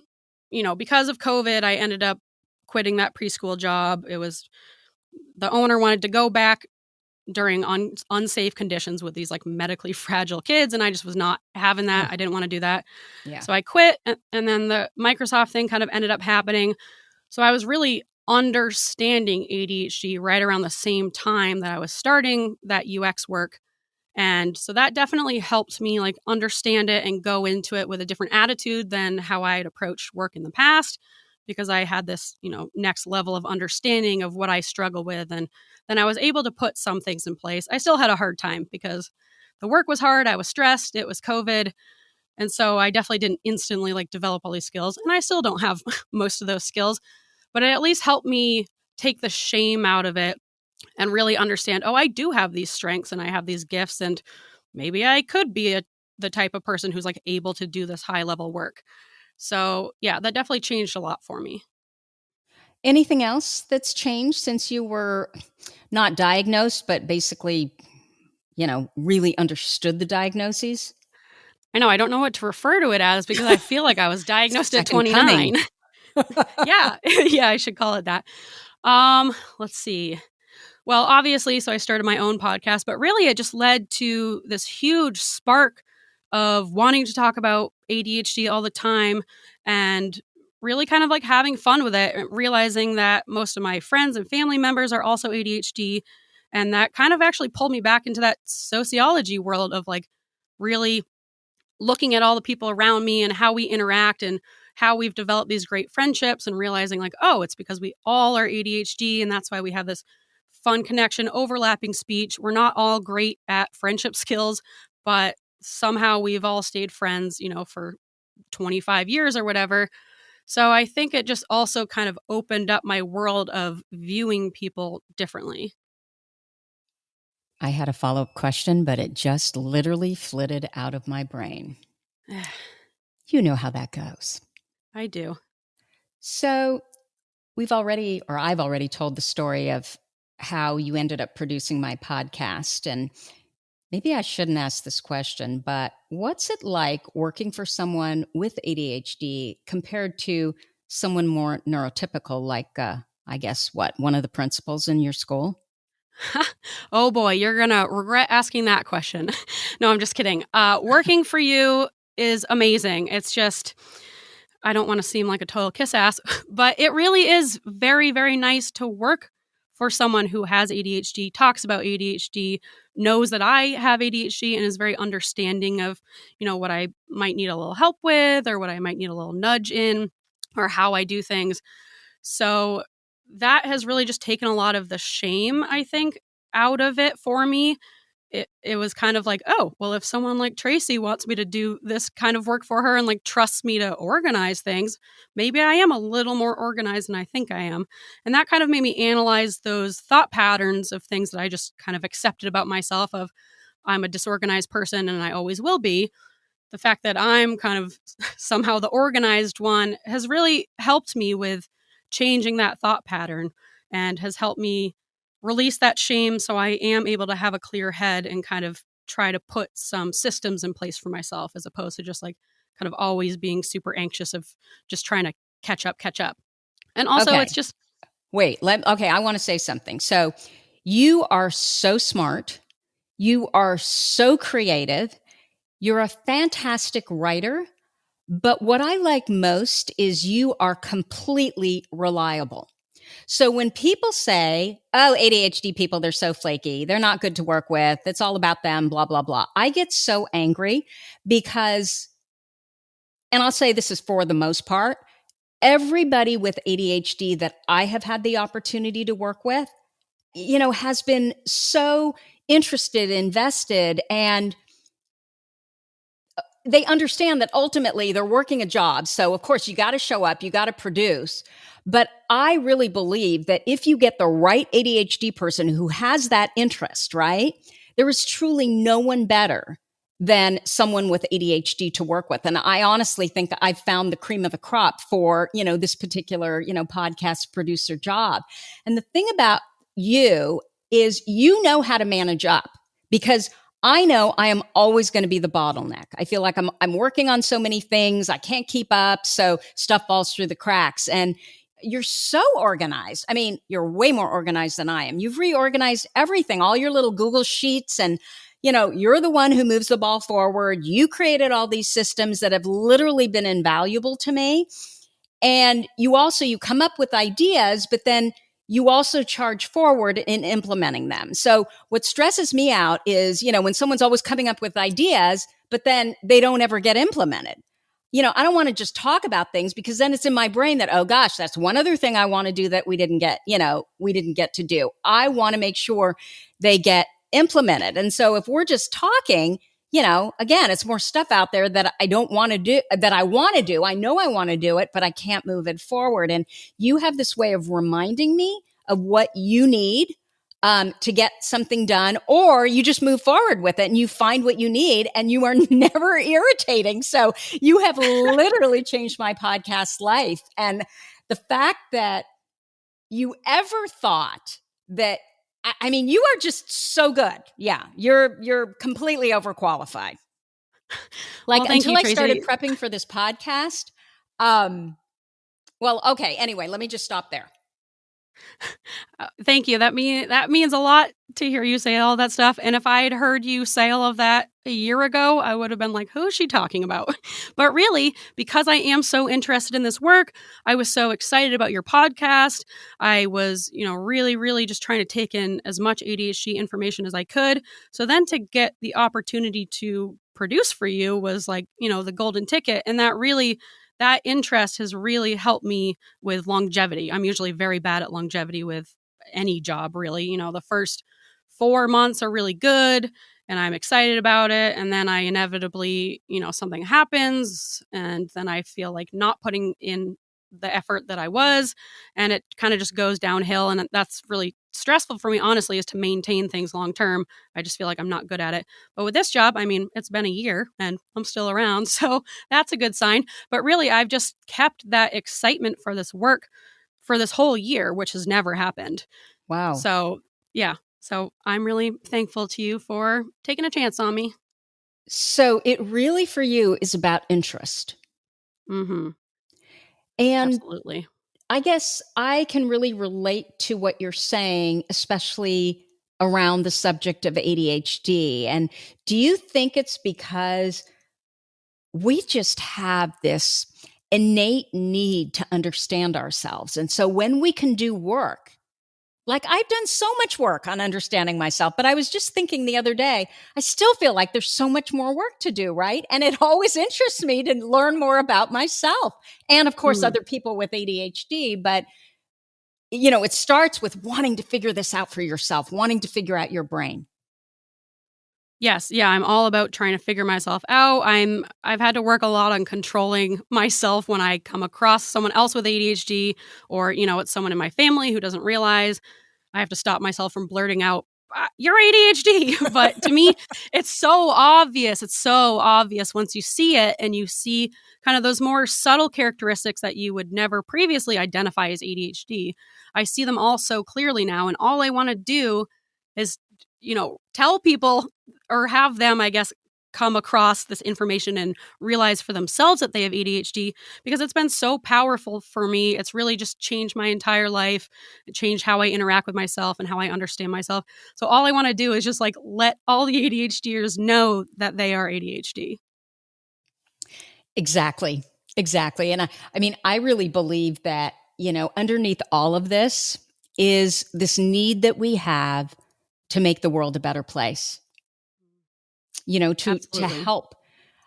because of COVID, I ended up quitting that preschool job. It was the owner wanted to go back during unsafe conditions with these like medically fragile kids, and I just was not having that. Oh, I didn't want to do that. yeah. So I quit, and then the Microsoft thing kind of ended up happening. So I was really understanding ADHD right around the same time that I was starting that UX work. And so that definitely helped me like understand it and go into it with a different attitude than how I had approached work in the past, because I had this, next level of understanding of what I struggle with. And then I was able to put some things in place. I still had a hard time because the work was hard. I was stressed. It was COVID. And so I definitely didn't instantly like develop all these skills. And I still don't have most of those skills, but it at least helped me take the shame out of it and really understand, oh, I do have these strengths and I have these gifts, and maybe I could be the type of person who's like able to do this high level work. So yeah, that definitely changed a lot for me. Anything else that's changed since you were not diagnosed, but basically, really understood the diagnoses? I know I don't know what to refer to it as because I feel like I was diagnosed at Second coming. 29. Yeah. Yeah, I should call it that. Let's see. Well, obviously, so I started my own podcast, but really it just led to this huge spark of wanting to talk about ADHD all the time and really kind of like having fun with it, realizing that most of my friends and family members are also ADHD. And that kind of actually pulled me back into that sociology world of like really looking at all the people around me and how we interact and how we've developed these great friendships, and realizing like, oh, it's because we all are ADHD and that's why we have this fun connection, overlapping speech. We're not all great at friendship skills, but somehow we've all stayed friends, for 25 years or whatever. So I think it just also kind of opened up my world of viewing people differently. I had a follow-up question, but it just literally flitted out of my brain. You know how that goes. I do. So I've already told the story of how you ended up producing my podcast. And maybe I shouldn't ask this question, but what's it like working for someone with ADHD compared to someone more neurotypical, like, I guess, one of the principals in your school? Oh boy, you're going to regret asking that question. No, I'm just kidding. Working for you is amazing. It's just, I don't want to seem like a total kiss ass, but it really is very, very nice to work for someone who has ADHD, talks about ADHD, knows that I have ADHD, and is very understanding of, what I might need a little help with, or what I might need a little nudge in, or how I do things. So that has really just taken a lot of the shame, I think, out of it for me. It was kind of like, oh, well, if someone like Tracy wants me to do this kind of work for her and like trusts me to organize things, maybe I am a little more organized than I think I am. And that kind of made me analyze those thought patterns of things that I just kind of accepted about myself of I'm a disorganized person and I always will be. The fact that I'm kind of somehow the organized one has really helped me with changing that thought pattern and has helped me release that shame so I am able to have a clear head and kind of try to put some systems in place for myself as opposed to just like kind of always being super anxious of just trying to catch up. And also Okay. it's just Wait, I want to say something. So you are so smart. You are so creative. You're a fantastic writer. But what I like most is you are completely reliable. So when people say, oh, ADHD people, they're so flaky, they're not good to work with, it's all about them, blah, blah, blah. I get so angry because, and I'll say this is for the most part, everybody with ADHD that I have had the opportunity to work with, has been so interested, invested, and they understand that ultimately they're working a job. So, of course, you got to show up, you got to produce. But I really believe that if you get the right ADHD person who has that interest, right, there is truly no one better than someone with ADHD to work with. And I honestly think I've found the cream of the crop for, this particular, podcast producer job. And the thing about you is you know how to manage up because I know I am always going to be the bottleneck. I feel like I'm working on so many things. I can't keep up. So stuff falls through the cracks. And you're so organized. I mean, you're way more organized than I am. You've reorganized everything, all your little Google sheets. And, you're the one who moves the ball forward. You created all these systems that have literally been invaluable to me. And you come up with ideas, but then you also charge forward in implementing them. So what stresses me out is, when someone's always coming up with ideas, but then they don't ever get implemented. I don't want to just talk about things because then it's in my brain that, oh gosh, that's one other thing I want to do that we didn't get to do. I want to make sure they get implemented. And so if we're just talking, again, it's more stuff out there that I don't want to do, that I want to do. I know I want to do it, but I can't move it forward. And you have this way of reminding me of what you need to get something done, or you just move forward with it and you find what you need and you are never irritating. So you have literally changed my podcast life. And the fact that you ever thought that, I mean, you are just so good. Yeah, you're completely overqualified. Like, well, until you, I Tracy. started prepping for this podcast. Well, okay. Anyway, let me just stop there. Thank you. That means a lot to hear you say all that stuff. And if I had heard you say all of that a year ago, I would have been like, who is she talking about? But really, because I am so interested in this work, I was so excited about your podcast. I was, really, really just trying to take in as much ADHD information as I could. So then to get the opportunity to produce for you was like, the golden ticket. And that interest has really helped me with longevity. I'm usually very bad at longevity with any job, really. The first 4 months are really good and I'm excited about it. And then I inevitably, something happens and then I feel like not putting in the effort that I was, and it kind of just goes downhill. And that's really stressful for me, honestly, is to maintain things long term. I just feel like I'm not good at it. But with this job, I mean, it's been a year and I'm still around. So that's a good sign. But really, I've just kept that excitement for this work for this whole year, which has never happened. Wow. So, yeah. So I'm really thankful to you for taking a chance on me. So it really for you is about interest. Mm-hmm. And Absolutely. I guess I can really relate to what you're saying, especially around the subject of ADHD. And do you think it's because we just have this innate need to understand ourselves? And so when we can do work, like I've done so much work on understanding myself, but I was just thinking the other day, I still feel like there's so much more work to do, right? And it always interests me to learn more about myself and, of course, other people with ADHD. But, it starts with wanting to figure this out for yourself, wanting to figure out your brain. Yes. Yeah. I'm all about trying to figure myself out. I've had to work a lot on controlling myself when I come across someone else with ADHD, or, it's someone in my family who doesn't realize. I have to stop myself from blurting out, "You're ADHD." But to me, it's so obvious. It's so obvious once you see it, and you see kind of those more subtle characteristics that you would never previously identify as ADHD. I see them all so clearly now. And all I want to do is, tell people, or have them, I guess, come across this information and realize for themselves that they have ADHD, because it's been so powerful for me. It's really just changed my entire life. It changed how I interact with myself and how I understand myself. So all I want to do is just let all the ADHDers know that they are ADHD. Exactly. Exactly. And I really believe that, underneath all of this is this need that we have to make the world a better place. To help.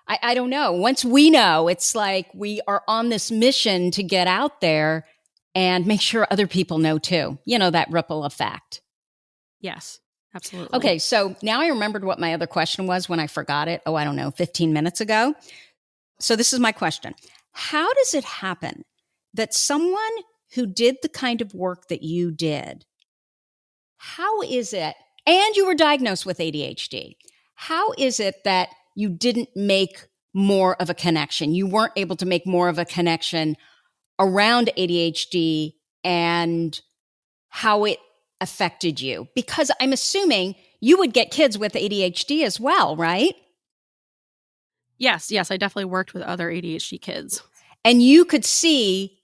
I don't know. Once we know, it's like we are on this mission to get out there and make sure other people know too. That ripple effect. Yes, absolutely. Okay, so now I remembered what my other question was when I forgot it. Oh, I don't know, 15 minutes ago. So this is my question. How does it happen that someone who did the kind of work that you did, how is it, and you were diagnosed with ADHD, how is it that you didn't make more of a connection? You weren't able to make more of a connection around ADHD and how it affected you? Because I'm assuming you would get kids with ADHD as well, right? Yes, I definitely worked with other ADHD kids. And you could see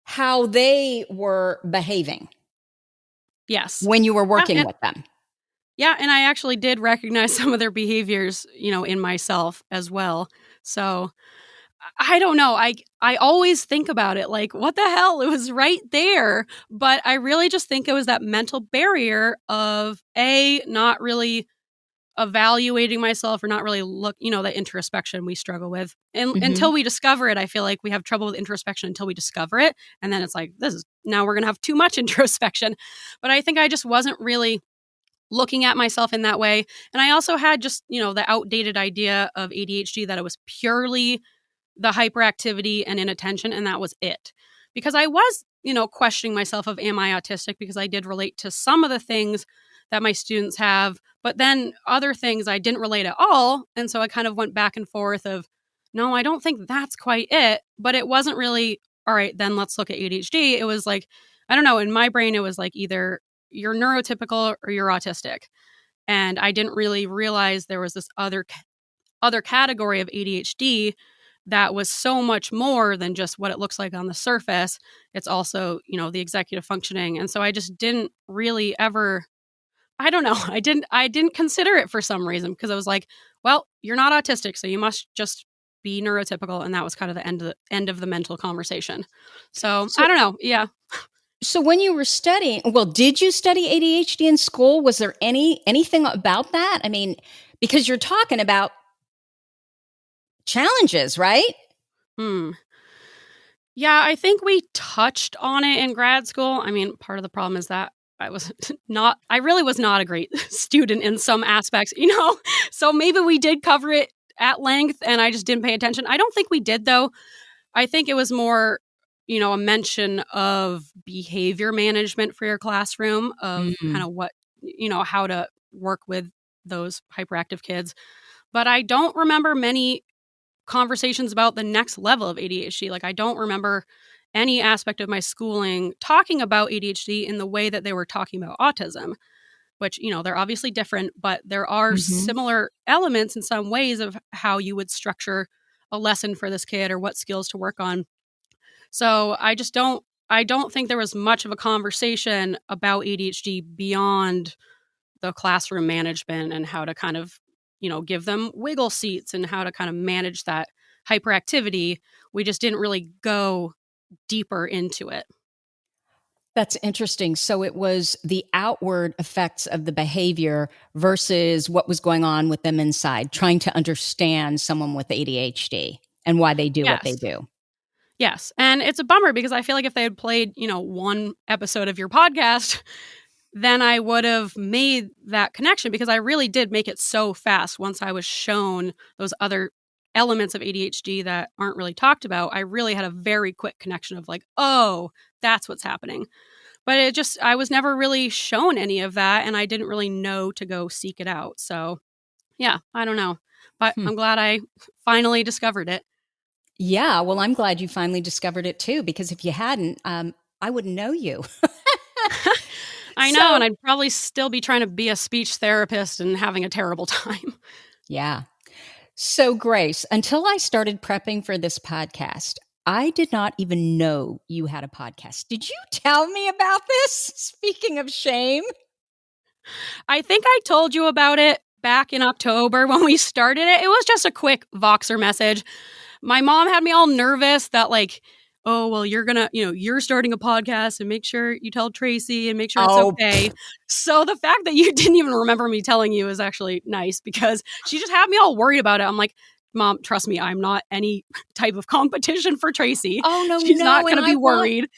how they were behaving. Yes. When you were working with them. Yeah, and I actually did recognize some of their behaviors, in myself as well. So I don't know. I always think about it like, what the hell? It was right there. But I really just think it was that mental barrier of not really evaluating myself, or not really that introspection we struggle with. And until we discover it, I feel like we have trouble with introspection until we discover it. And then it's like, now we're going to have too much introspection. But I think I just wasn't really looking at myself in that way. And I also had just, the outdated idea of ADHD, that it was purely the hyperactivity and inattention, and that was it. Because I was, questioning myself of, am I autistic? Because I did relate to some of the things that my students have, but then other things I didn't relate at all. And so I kind of went back and forth of, no, I don't think that's quite it. But it wasn't really, all right, then let's look at ADHD. It was like, I don't know, in my brain, it was like either you're neurotypical or you're autistic. And I didn't really realize there was this other category of ADHD that was so much more than just what it looks like on the surface. It's also, the executive functioning. And so I just didn't really ever, I don't know, I didn't consider it for some reason, because I was like, well, you're not autistic, so you must just be neurotypical. And that was kind of the end of the mental conversation. So I don't know. Yeah. So when you were studying, did you study ADHD in school? Was there anything about that? I mean, because you're talking about challenges, right? Yeah, I think we touched on it in grad school. I mean, part of the problem is that I really was not a great student in some aspects, so maybe we did cover it at length and I just didn't pay attention. I don't think we did, though. I think it was more, a mention of behavior management for your classroom, of kind of what, how to work with those hyperactive kids. But I don't remember many conversations about the next level of ADHD. Like, I don't remember any aspect of my schooling talking about ADHD in the way that they were talking about autism, which, they're obviously different, but there are similar elements in some ways of how you would structure a lesson for this kid or what skills to work on. So I don't think there was much of a conversation about ADHD beyond the classroom management and how to kind of, give them wiggle seats and how to kind of manage that hyperactivity. We just didn't really go deeper into it. That's interesting. So it was the outward effects of the behavior versus what was going on with them inside, trying to understand someone with ADHD and why they do what they do. Yes. And it's a bummer because I feel like if they had played, one episode of your podcast, then I would have made that connection, because I really did make it so fast once I was shown those other elements of ADHD that aren't really talked about. I really had a very quick connection of like, oh, that's what's happening. But I was never really shown any of that, and I didn't really know to go seek it out. So yeah, I don't know. But I'm glad I finally discovered it. Yeah, well, I'm glad you finally discovered it too, because if you hadn't, I wouldn't know you. I know, and I'd probably still be trying to be a speech therapist and having a terrible time. Yeah. So, Grace, until I started prepping for this podcast, I did not even know you had a podcast. Did you tell me about this? Speaking of shame. I think I told you about it back in October when we started it. It was just a quick Voxer message. My mom had me all nervous that like, oh, well, you're starting a podcast and make sure you tell Tracy and make sure it's okay. So the fact that you didn't even remember me telling you is actually nice, because she just had me all worried about it. I'm like, Mom, trust me, I'm not any type of competition for Tracy. Oh, no, She's not going to be worried.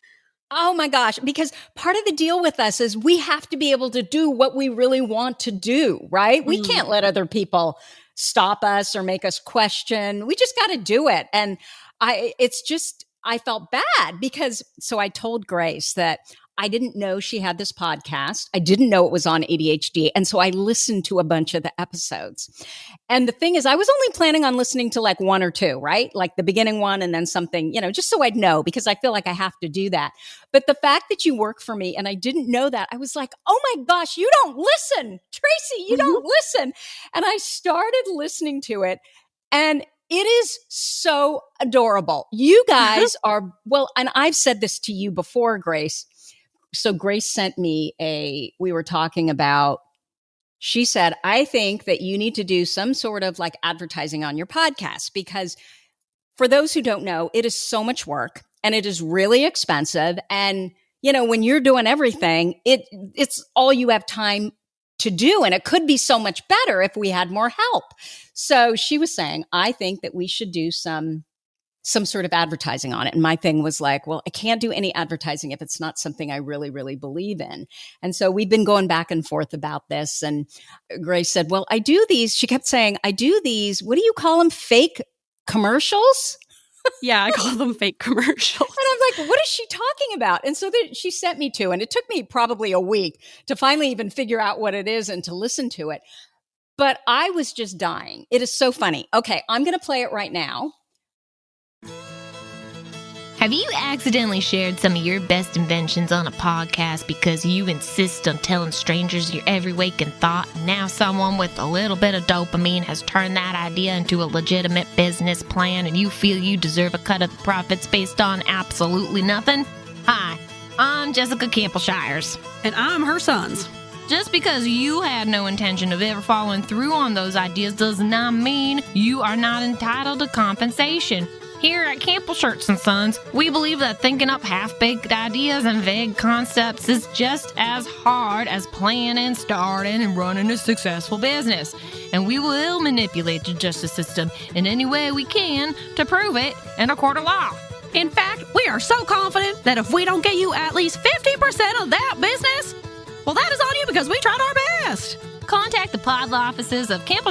Oh my gosh, because part of the deal with us is we have to be able to do what we really want to do, right? We can't let other people stop us or make us question. We just got to do it. And I felt bad because, so I told Grace that I didn't know she had this podcast. I didn't know it was on ADHD. And so I listened to a bunch of the episodes. And the thing is, I was only planning on listening to like one or two, right? Like the beginning one and then something, just so I'd know, because I feel like I have to do that. But the fact that you work for me and I didn't know that, I was like, oh my gosh, you don't listen. Tracy, you don't listen. And I started listening to it, and it is so adorable. You guys are, well, and I've said this to you before, Grace. So Grace sent me we were talking about, she said, I think that you need to do some sort of like advertising on your podcast, because for those who don't know, it is so much work and it is really expensive. And, when you're doing everything, it's all you have time to do. And it could be so much better if we had more help. So she was saying, I think that we should do some sort of advertising on it. And my thing was like, well, I can't do any advertising if it's not something I really, really believe in. And so we've been going back and forth about this. And Grace said, well, I do these. She kept saying, I do these. What do you call them? Fake commercials? Yeah, I call them fake commercials. And I'm like, what is she talking about? And so she sent me to, and it took me probably a week to finally even figure out what it is and to listen to it. But I was just dying. It is so funny. Okay, I'm going to play it right now. Have you accidentally shared some of your best inventions on a podcast because you insist on telling strangers your every waking thought, and now someone with a little bit of dopamine has turned that idea into a legitimate business plan and you feel you deserve a cut of the profits based on absolutely nothing? Hi, I'm Jessica Campleshires. And I'm her sons. Just because you had no intention of ever following through on those ideas does not mean you are not entitled to compensation. Here at Cample Shirts and Sons, we believe that thinking up half-baked ideas and vague concepts is just as hard as planning, starting, and running a successful business. And we will manipulate the justice system in any way we can to prove it in a court of law. In fact, we are so confident that if we don't get you at least 50% of that business, well, that is on you because we tried our best. contact the pod offices of Campbell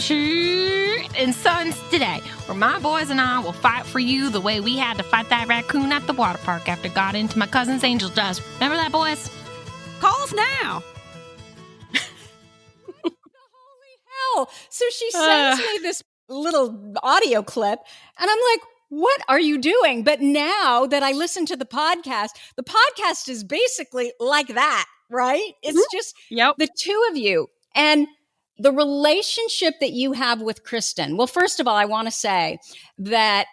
and Sons today, where my boys and I will fight for you the way we had to fight that raccoon at the water park after it got into my cousin's angel dust. Remember that, boys? Call us now. Holy hell. So she sends me this little audio clip, and I'm like, what are you doing? But now that I listen to the podcast is basically like that, right? It's just the two of you. And the relationship that you have with Kristen. Well, first of all, I want to say that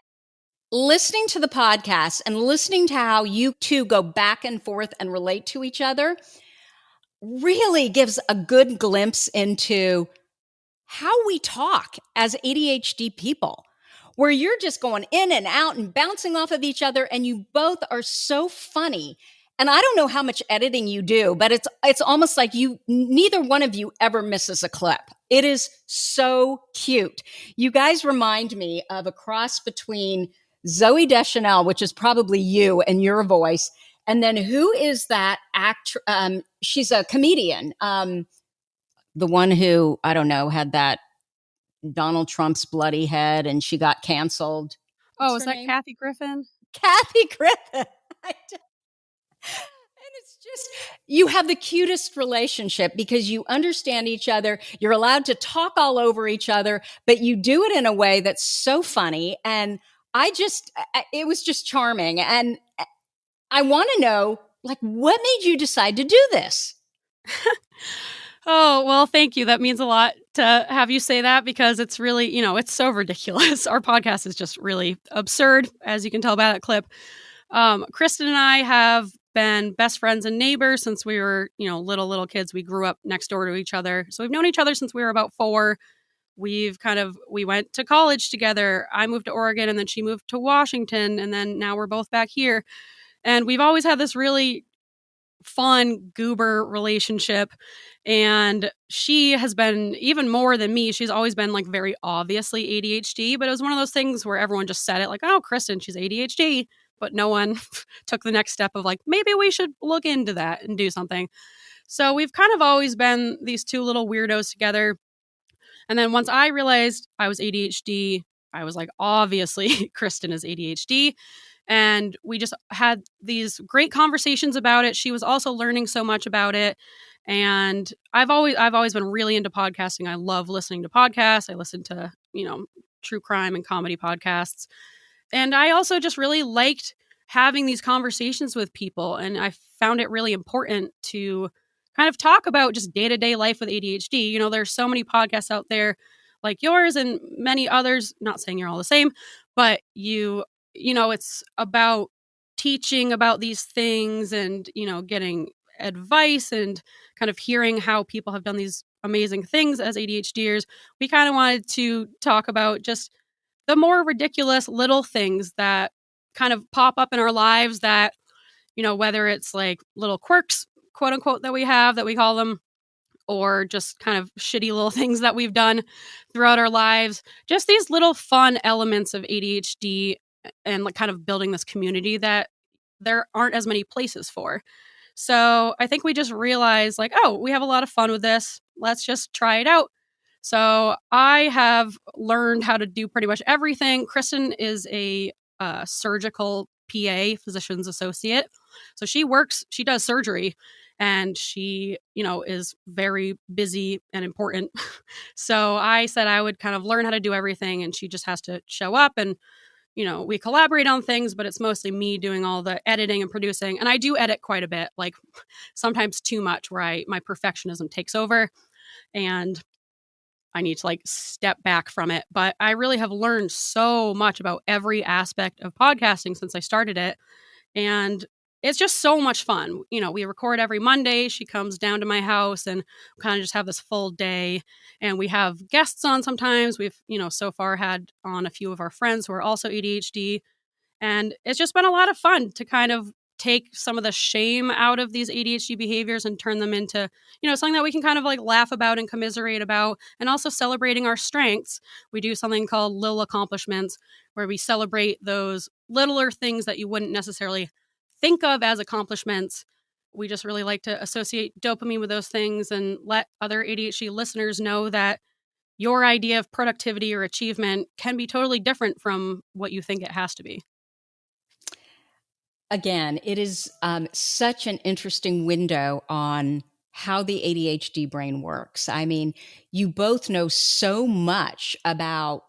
listening to the podcast and listening to how you two go back and forth and relate to each other really gives a good glimpse into how we talk as ADHD people, where you're just going in and out and bouncing off of each other, and you both are so funny. And I don't know how much editing you do, but it's almost like neither one of you ever misses a clip. It is so cute. You guys remind me of a cross between Zooey Deschanel, which is probably you and your voice, and then who is that actor? She's a comedian. The one who, I don't know, had that Donald Trump's bloody head and she got canceled. Is that Kathy Griffin? Kathy Griffin. And it's just, you have the cutest relationship because you understand each other. You're allowed to talk all over each other, but you do it in a way that's so funny. And it was just charming. And I want to know, like, what made you decide to do this? Oh, well, thank you. That means a lot to have you say that because it's really, it's so ridiculous. Our podcast is just really absurd, as you can tell by that clip. Kristen and I have been best friends and neighbors since we were, little kids. We grew up next door to each other. So we've known each other since we were about 4. We went to college together. I moved to Oregon and then she moved to Washington. And then now we're both back here. And we've always had this really fun goober relationship. And she has been even more than me. She's always been like very obviously ADHD, but it was one of those things where everyone just said it like, oh, Kristen, she's ADHD. But no one took the next step of like, maybe we should look into that and do something. So we've kind of always been these two little weirdos together. And then once I realized I was ADHD, I was like, obviously, Kristen is ADHD. And we just had these great conversations about it. She was also learning so much about it. And I've always been really into podcasting. I love listening to podcasts. I listen to, true crime and comedy podcasts. And I also just really liked having these conversations with people. And I found it really important to kind of talk about just day-to-day life with ADHD. There's so many podcasts out there like yours and many others, not saying you're all the same, but it's about teaching about these things and, getting advice and kind of hearing how people have done these amazing things as ADHDers. We kind of wanted to talk about just the more ridiculous little things that kind of pop up in our lives that, whether it's like little quirks, quote unquote, that we have, that we call them, or just kind of shitty little things that we've done throughout our lives. Just these little fun elements of ADHD and like kind of building this community that there aren't as many places for. So I think we just realized like, oh, we have a lot of fun with this. Let's just try it out. So I have learned how to do pretty much everything. Kristen is a surgical PA, physician's associate. So she does surgery, and she, is very busy and important. So I said I would kind of learn how to do everything, and she just has to show up and, we collaborate on things, but it's mostly me doing all the editing and producing. And I do edit quite a bit, like sometimes too much, where my perfectionism takes over and I need to like step back from it. But I really have learned so much about every aspect of podcasting since I started it. And it's just so much fun. We record every Monday. She comes down to my house and kind of just have this full day. And we have guests on sometimes. We've, so far had on a few of our friends who are also ADHD. And it's just been a lot of fun to kind of take some of the shame out of these ADHD behaviors and turn them into, something that we can kind of like laugh about and commiserate about, and also celebrating our strengths. We do something called Little Accomplishments, where we celebrate those littler things that you wouldn't necessarily think of as accomplishments we just really like to associate dopamine with those things and let other ADHD listeners know that your idea of productivity or achievement can be totally different from what you think it has to be. Again, it is such an interesting window on how the ADHD brain works. I mean, you both know so much about,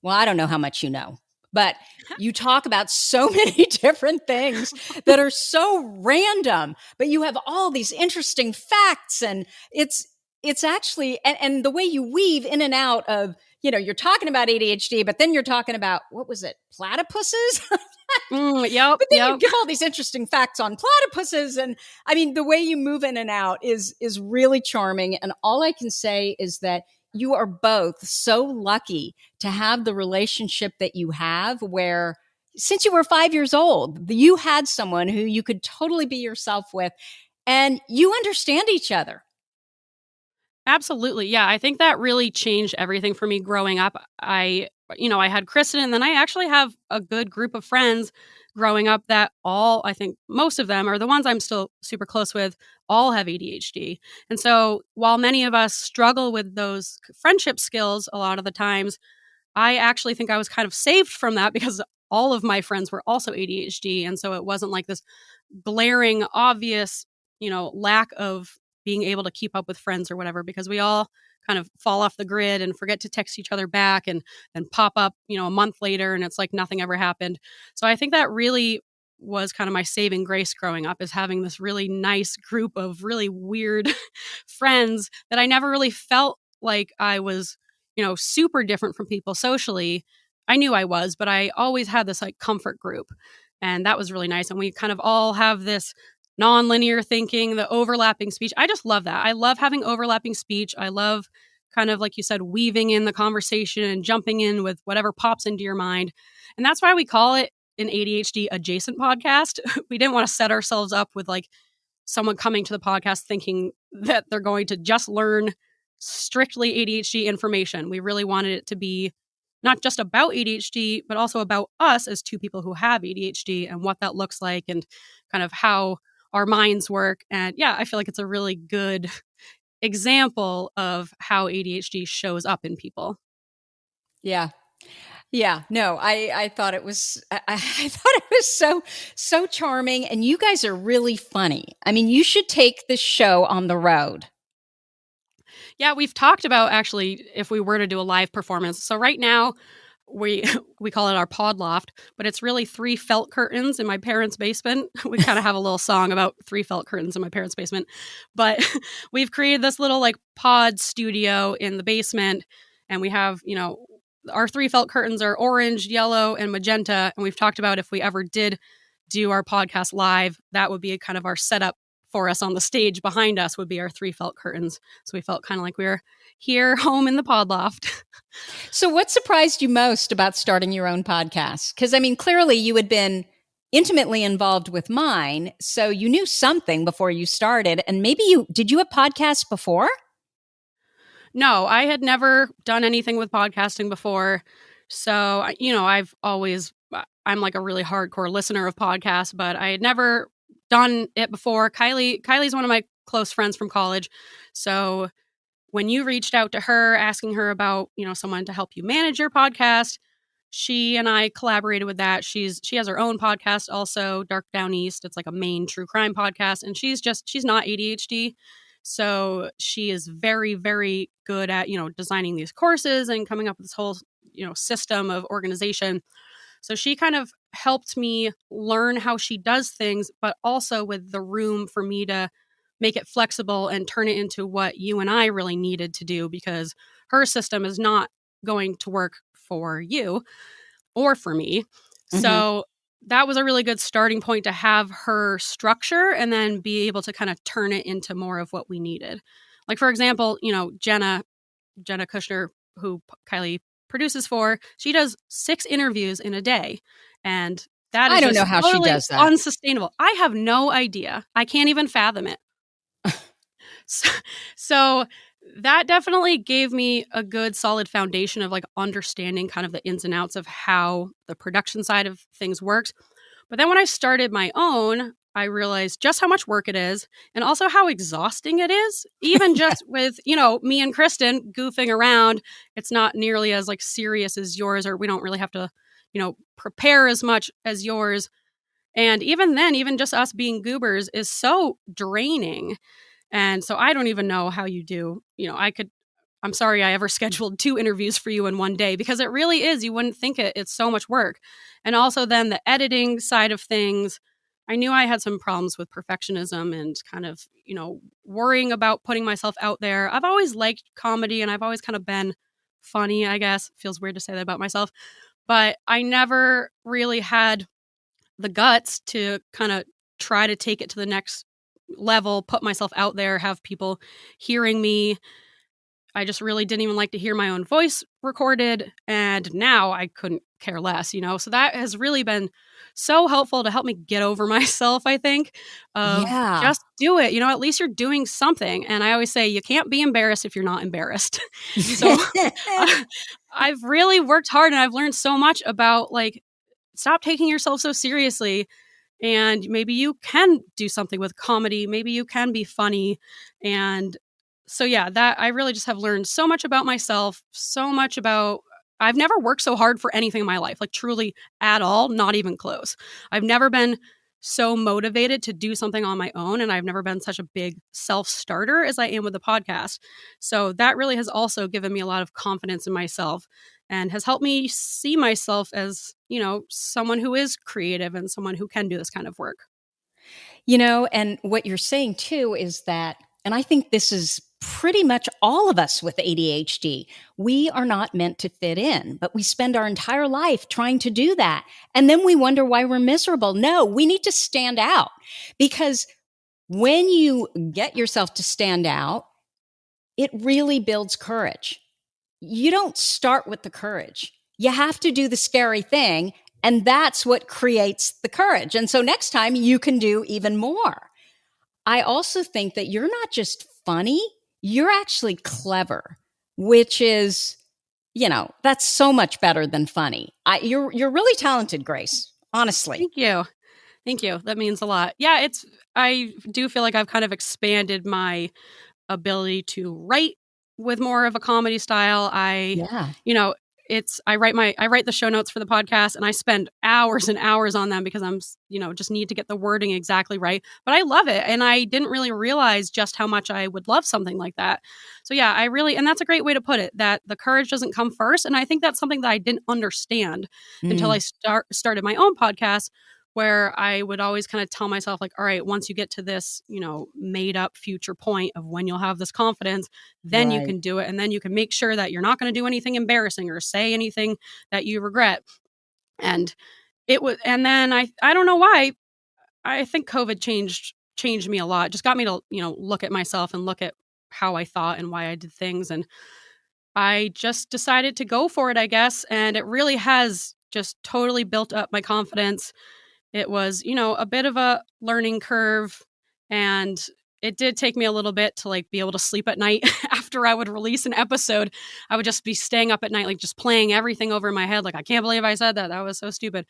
well, I don't know how much you know, but you talk about so many different things that are so random, but you have all these interesting facts, and it's actually, and the way you weave in and out of, you're talking about ADHD, but then you're talking about, what was it, platypuses? Yep. But then you give all these interesting facts on platypuses. And I mean, the way you move in and out is really charming. And all I can say is that you are both so lucky to have the relationship that you have, where since you were 5 years old, you had someone who you could totally be yourself with, and you understand each other. Absolutely. Yeah. I think that really changed everything for me growing up. I had Kristen, and then I actually have a good group of friends growing up that all, I think most of them are the ones I'm still super close with, all have ADHD. And so while many of us struggle with those friendship skills a lot of the times, I actually think I was kind of saved from that because all of my friends were also ADHD. And so it wasn't like this glaring, obvious, lack of being able to keep up with friends or whatever, because we all kind of fall off the grid and forget to text each other back and pop up, a month later, and it's like nothing ever happened. So I think that really was kind of my saving grace growing up, is having this really nice group of really weird friends that I never really felt like I was, super different from people socially. I knew I was, but I always had this like comfort group, and that was really nice. And we kind of all have this nonlinear thinking, the overlapping speech. I just love that. I love having overlapping speech. I love kind of, like you said, weaving in the conversation and jumping in with whatever pops into your mind. And that's why we call it an ADHD adjacent podcast. We didn't want to set ourselves up with like someone coming to the podcast thinking that they're going to just learn strictly ADHD information. We really wanted it to be not just about ADHD, but also about us as two people who have ADHD and what that looks like and kind of how our minds work. And yeah, I feel like it's a really good example of how ADHD shows up in people. Yeah. Yeah. No, I thought it was, I thought it was so charming. And you guys are really funny. I mean, you should take this show on the road. Yeah, we've talked about actually if we were to do a live performance. So right now, we call it our pod loft, but it's really 3 felt curtains in my parents' basement. We kind of have a little song about 3 felt curtains in my parents' basement, but we've created this little like pod studio in the basement, and we have, our 3 felt curtains are orange, yellow, and magenta. And we've talked about if we ever did do our podcast live, that would be kind of our setup for us on the stage behind us would be our 3 felt curtains. So we felt kind of like we were here home in the pod loft. So what surprised you most about starting your own podcast? Because I mean, clearly you had been intimately involved with mine, so you knew something before you started. And maybe did you have podcasts before? No, I had never done anything with podcasting before. So, I'm like a really hardcore listener of podcasts, but I had never done it before. Kylie's one of my close friends from college. So when you reached out to her asking her about, someone to help you manage your podcast, she and I collaborated with that. She has her own podcast also, Dark Down East. It's like a Maine true crime podcast, and she's not ADHD. So she is very, very good at, designing these courses and coming up with this whole, system of organization. So she kind of helped me learn how she does things, but also with the room for me to make it flexible and turn it into what you and I really needed to do, because her system is not going to work for you or for me. Mm-hmm. So that was a really good starting point to have her structure and then be able to kind of turn it into more of what we needed. Like, for example, Jenna Kushner, who Kylie produces for, she does 6 interviews in a day. And that is, I don't know how totally she does that. Unsustainable. I have no idea. I can't even fathom it. So that definitely gave me a good solid foundation of like understanding kind of the ins and outs of how the production side of things works. But then when I started my own, I realized just how much work it is and also how exhausting it is. Even just with, me and Kristen goofing around, it's not nearly as like serious as yours, or we don't really have to, prepare as much as yours. And even then, even just us being goobers is so draining. And so I don't even know how you do, I'm sorry I ever scheduled 2 interviews for you in one day, because it really is. You wouldn't think it. It's so much work. And also then the editing side of things, I knew I had some problems with perfectionism and kind of, worrying about putting myself out there. I've always liked comedy and I've always kind of been funny, I guess. Feels weird to say that about myself. But I never really had the guts to kind of try to take it to the next level, put myself out there, have people hearing me. I just really didn't even like to hear my own voice recorded. And now I couldn't care less, So that has really been so helpful to help me get over myself, I think. Just do it. At least you're doing something. And I always say you can't be embarrassed if you're not embarrassed. So I've really worked hard and I've learned so much about stop taking yourself so seriously. And maybe you can do something with comedy. Maybe you can be funny. And so, that I really just have learned so much about myself, so much about, I've never worked so hard for anything in my life, like truly at all, not even close. I've never been so motivated to do something on my own. And I've never been such a big self-starter as I am with the podcast. So that really has also given me a lot of confidence in myself and has helped me see myself as, someone who is creative and someone who can do this kind of work. And what you're saying too is that, and I think this is pretty much all of us with ADHD, we are not meant to fit in, but we spend our entire life trying to do that. And then we wonder why we're miserable. No, we need to stand out, because when you get yourself to stand out, it really builds courage. You don't start with the courage. You have to do the scary thing. And that's what creates the courage. And so next time you can do even more. I also think that you're not just funny, you're actually clever, which is, that's so much better than funny. You're really talented, Grace, honestly. Thank you. Thank you. That means a lot. Yeah, I do feel like I've kind of expanded my ability to write with more of a comedy style. I write the show notes for the podcast and I spend hours and hours on them because I'm, just need to get the wording exactly right. But I love it. And I didn't really realize just how much I would love something like that. So and that's a great way to put it, that the courage doesn't come first. And I think that's something that I didn't understand until I started my own podcast, where I would always kind of tell myself all right, once you get to this, made up future point of when you'll have this confidence, then you can do it. And then you can make sure that you're not going to do anything embarrassing or say anything that you regret. And then I don't know why, I think COVID changed me a lot. It just got me to, look at myself and look at how I thought and why I did things. And I just decided to go for it, I guess. And it really has just totally built up my confidence. It was, a bit of a learning curve, and it did take me a little bit to be able to sleep at night after I would release an episode. I would just be staying up at night, just playing everything over in my head. I can't believe I said that. That was so stupid.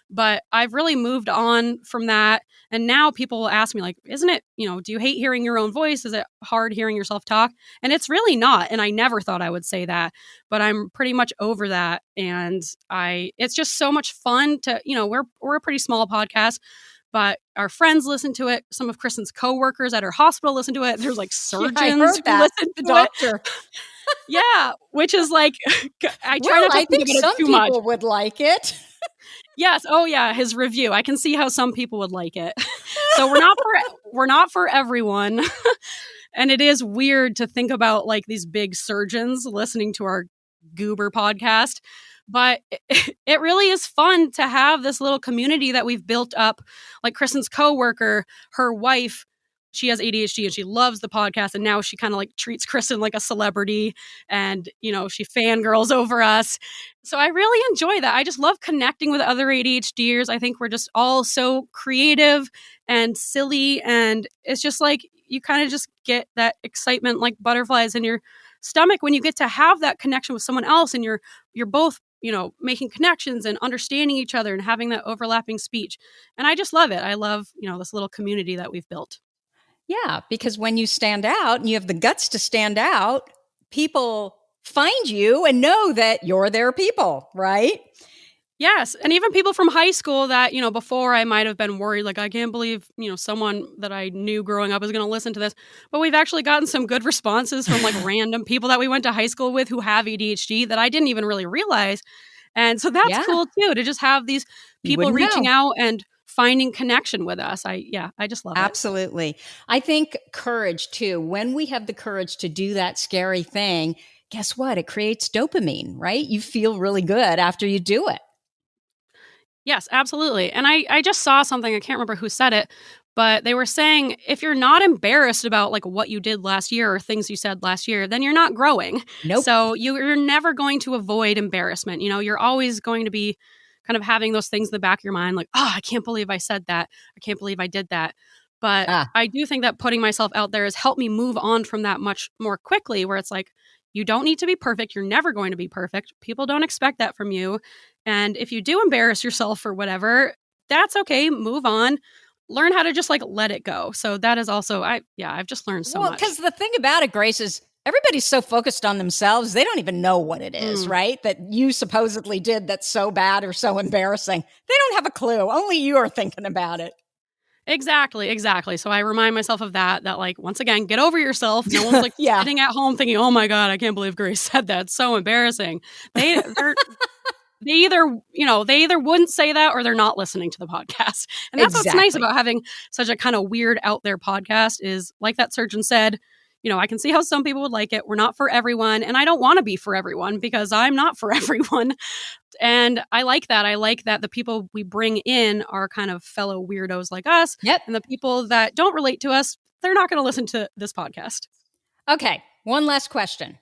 But I've really moved on from that. And now people will ask me isn't it, do you hate hearing your own voice? Is it hard hearing yourself talk? And it's really not. And I never thought I would say that, but I'm pretty much over that. And it's just so much fun to, we're a pretty small podcast, but our friends listen to it. Some of Kristen's coworkers at her hospital listen to it. There's surgeons who listen to the doctor. Yeah, which is I try not to I think some too people much. would like it. Yes. Oh yeah, his review. I can see how some people would like it. So we're not for everyone. And it is weird to think about these big surgeons listening to our goober podcast. But it really is fun to have this little community that we've built up. Kristen's coworker, her wife, she has ADHD and she loves the podcast. And now she kind of treats Kristen like a celebrity and, she fangirls over us. So I really enjoy that. I just love connecting with other ADHDers. I think we're just all so creative and silly. And it's just you kind of just get that excitement like butterflies in your stomach when you get to have that connection with someone else and you're both making connections and understanding each other and having that overlapping speech. And I just love it. I love, this little community that we've built. Yeah, because when you stand out and you have the guts to stand out, people find you and know that you're their people, right? Yes. And even people from high school that, before I might have been worried, like, I can't believe, someone that I knew growing up is going to listen to this. But we've actually gotten some good responses from like random people that we went to high school with who have ADHD that I didn't even really realize. And so that's cool too, to just have these people reaching out and finding connection with us. I just love it. Absolutely. I think courage too. When we have the courage to do that scary thing, guess what? It creates dopamine, right? You feel really good after you do it. Yes, absolutely. And I just saw something, I can't remember who said it, but they were saying if you're not embarrassed about like what you did last year or things you said last year, then you're not growing. Nope. So you're never going to avoid embarrassment. You're always going to be kind of having those things in the back of your mind, like, oh, I can't believe I said that. I can't believe I did that. But I do think that putting myself out there has helped me move on from that much more quickly, where it's like, you don't need to be perfect. You're never going to be perfect. People don't expect that from you. And if you do embarrass yourself or whatever, that's okay. Move on. Learn how to just like let it go. So that is also, I've just learned so much. Because the thing about it, Grace, is everybody's so focused on themselves, they don't even know what it is, right? That you supposedly did that's so bad or so embarrassing. They don't have a clue. Only you are thinking about it. Exactly. So I remind myself of that like, once again, get over yourself. No one's like sitting at home thinking, oh my God, I can't believe Grace said that. It's so embarrassing. They either wouldn't say that or they're not listening to the podcast. And that's what's nice about having such a kind of weird out there podcast is, like that surgeon said, I can see how some people would like it. We're not for everyone. And I don't want to be for everyone because I'm not for everyone. And I like that. I like that the people we bring in are kind of fellow weirdos like us. Yep. And the people that don't relate to us, they're not going to listen to this podcast. Okay. One last question.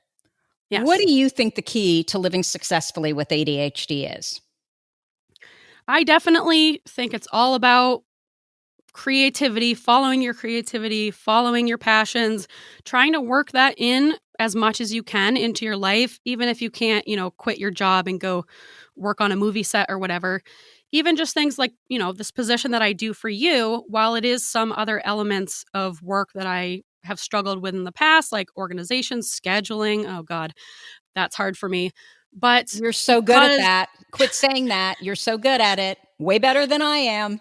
Yes. What do you think the key to living successfully with ADHD is? I definitely think it's all about creativity, following your passions, trying to work that in as much as you can into your life, even if you can't, quit your job and go work on a movie set or whatever. Even just things like, this position that I do for you, while it is some other elements of work that I have struggled with in the past, like organization, scheduling. Oh God, that's hard for me. But you're so good at that. Quit saying that. You're so good at it. Way better than I am.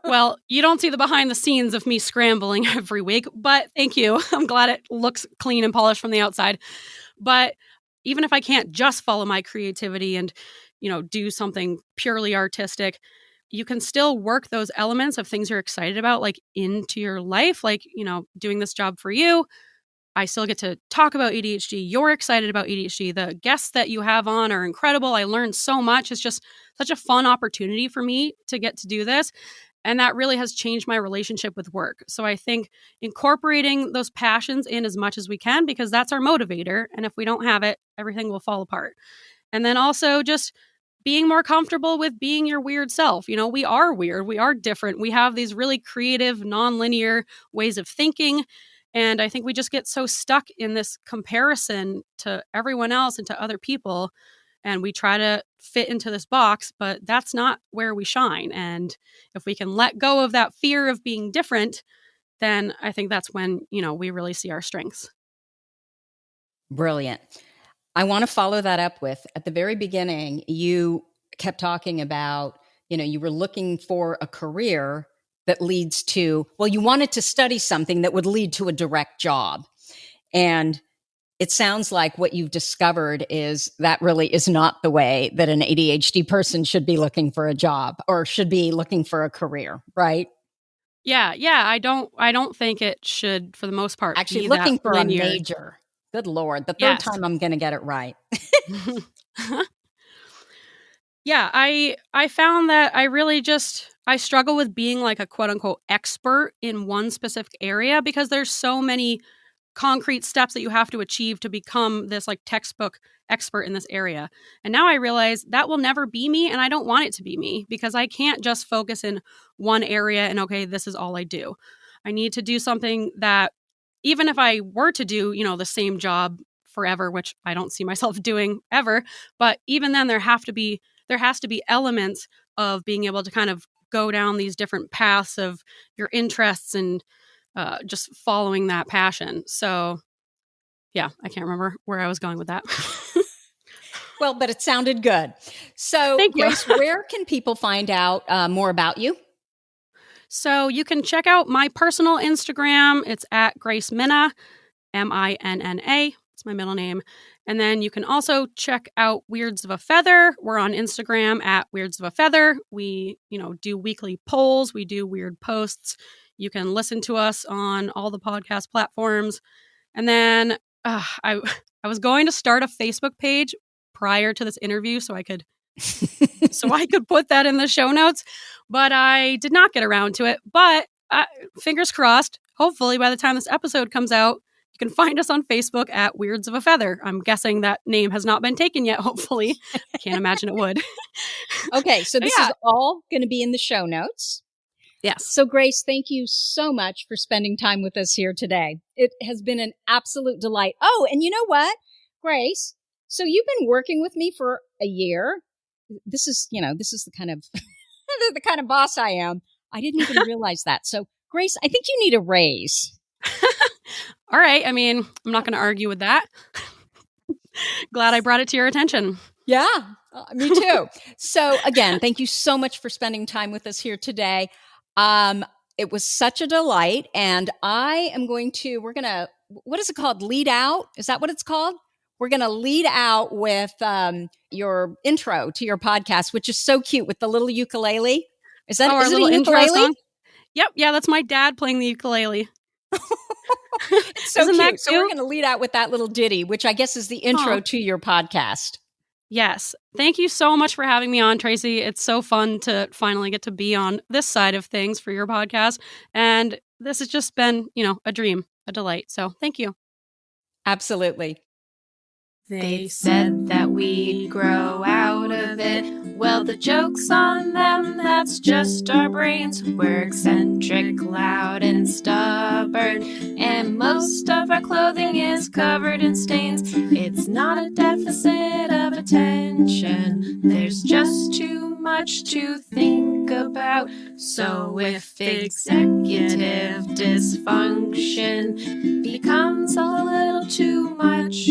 Well, you don't see the behind the scenes of me scrambling every week, but thank you. I'm glad it looks clean and polished from the outside. But even if I can't just follow my creativity and, do something purely artistic, you can still work those elements of things you're excited about, like into your life, like, doing this job for you. I still get to talk about ADHD. You're excited about ADHD. The guests that you have on are incredible. I learned so much. It's just such a fun opportunity for me to get to do this. And that really has changed my relationship with work. So I think incorporating those passions in as much as we can, because that's our motivator. And if we don't have it, everything will fall apart. And then also just being more comfortable with being your weird self. We are weird. We are different. We have these really creative, nonlinear ways of thinking. And I think we just get so stuck in this comparison to everyone else and to other people. And we try to fit into this box, but that's not where we shine. And if we can let go of that fear of being different, then I think that's when, we really see our strengths. Brilliant. I want to follow that up with, at the very beginning, you kept talking about, you were looking for a career that leads to, you wanted to study something that would lead to a direct job. And it sounds like what you've discovered is that really is not the way that an ADHD person should be looking for a job or should be looking for a career, right? Yeah. I don't think it should, for the most part, actually be looking for linear. A major. Good Lord. The third time I'm going to get it right. Yeah, I found that I struggle with being like a quote unquote expert in one specific area, because there's so many concrete steps that you have to achieve to become this like textbook expert in this area. And now I realize that will never be me, and I don't want it to be me, because I can't just focus in one area and, okay, this is all I do. I need to do something that, even if I were to do, the same job forever, which I don't see myself doing ever. But even then, there has to be elements of being able to kind of go down these different paths of your interests and just following that passion. So yeah, I can't remember where I was going with that. Well, but it sounded good. So, Thank you. Grace, where can people find out more about you? So you can check out my personal Instagram. It's at Grace Minna, Minna. It's my middle name. And then you can also check out Weirds of a Feather. We're on Instagram at Weirds of a Feather. We, do weekly polls. We do weird posts. You can listen to us on all the podcast platforms. And then I was going to start a Facebook page prior to this interview so I could put that in the show notes, but I did not get around to it. But fingers crossed, hopefully by the time this episode comes out, you can find us on Facebook at Weirds of a Feather. I'm guessing that name has not been taken yet, hopefully. I can't imagine it would. Okay, so this is all going to be in the show notes. Yes. So, Grace, thank you so much for spending time with us here today. It has been an absolute delight. Oh, and you know what, Grace? So you've been working with me for a year. This is the kind of the kind of boss I am. I didn't even realize that. So, Grace, I think you need a raise. All right. I mean, I'm not going to argue with that. Glad I brought it to your attention. Yeah, me too. So, again, thank you so much for spending time with us here today. It was such a delight. And we're going to, what is it called? Lead out? Is that what it's called? We're going to lead out with your intro to your podcast, which is so cute with the little ukulele. Is it a ukulele? Song? Yep. Yeah, that's my dad playing the ukulele. It's so cute. So we're going to lead out with that little ditty, which I guess is the intro to your podcast. Yes. Thank you so much for having me on, Tracy. It's so fun to finally get to be on this side of things for your podcast. And this has just been, a dream, a delight. So thank you. Absolutely. They said that we'd grow out of it. Well, the joke's on them, that's just our brains. We're eccentric, loud, and stubborn. And most of our clothing is covered in stains. It's not a deficit of attention. There's just too much to think about. So if executive dysfunction becomes a little too much,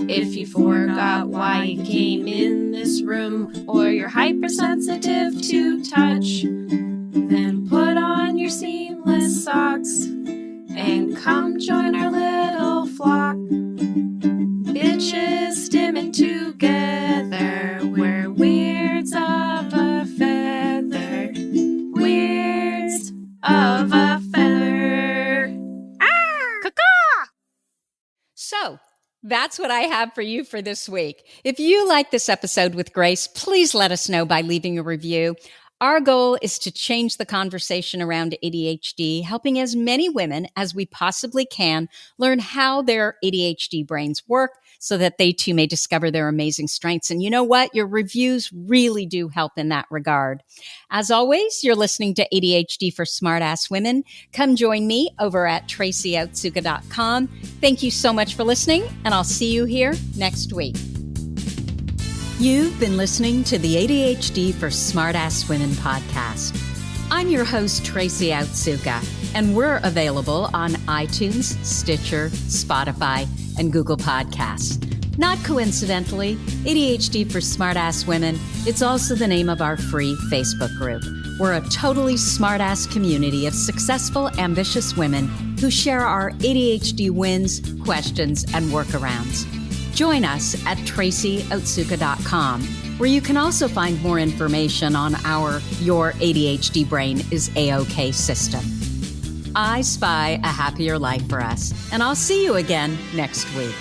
if you forgot why you came in this room, or you're hypersensitive to touch, then put on your seamless socks and come join our little flock. Bitches stimming together, we're weirds of a feather. Weirds of a feather. Caw-caw! So, that's what I have for you for this week. If you like this episode with Grace, please let us know by leaving a review. Our goal is to change the conversation around ADHD, helping as many women as we possibly can learn how their ADHD brains work so that they too may discover their amazing strengths. And you know what? Your reviews really do help in that regard. As always, you're listening to ADHD for Smartass Women. Come join me over at tracyotsuka.com. Thank you so much for listening, and I'll see you here next week. You've been listening to the ADHD for Smartass Women podcast. I'm your host, Tracy Otsuka, and we're available on iTunes, Stitcher, Spotify, and Google Podcasts. Not coincidentally, ADHD for Smartass Women, it's also the name of our free Facebook group. We're a totally smartass community of successful, ambitious women who share our ADHD wins, questions, and workarounds. Join us at tracyotsuka.com, where you can also find more information on our Your ADHD Brain is A-OK system. I spy a happier life for us, and I'll see you again next week.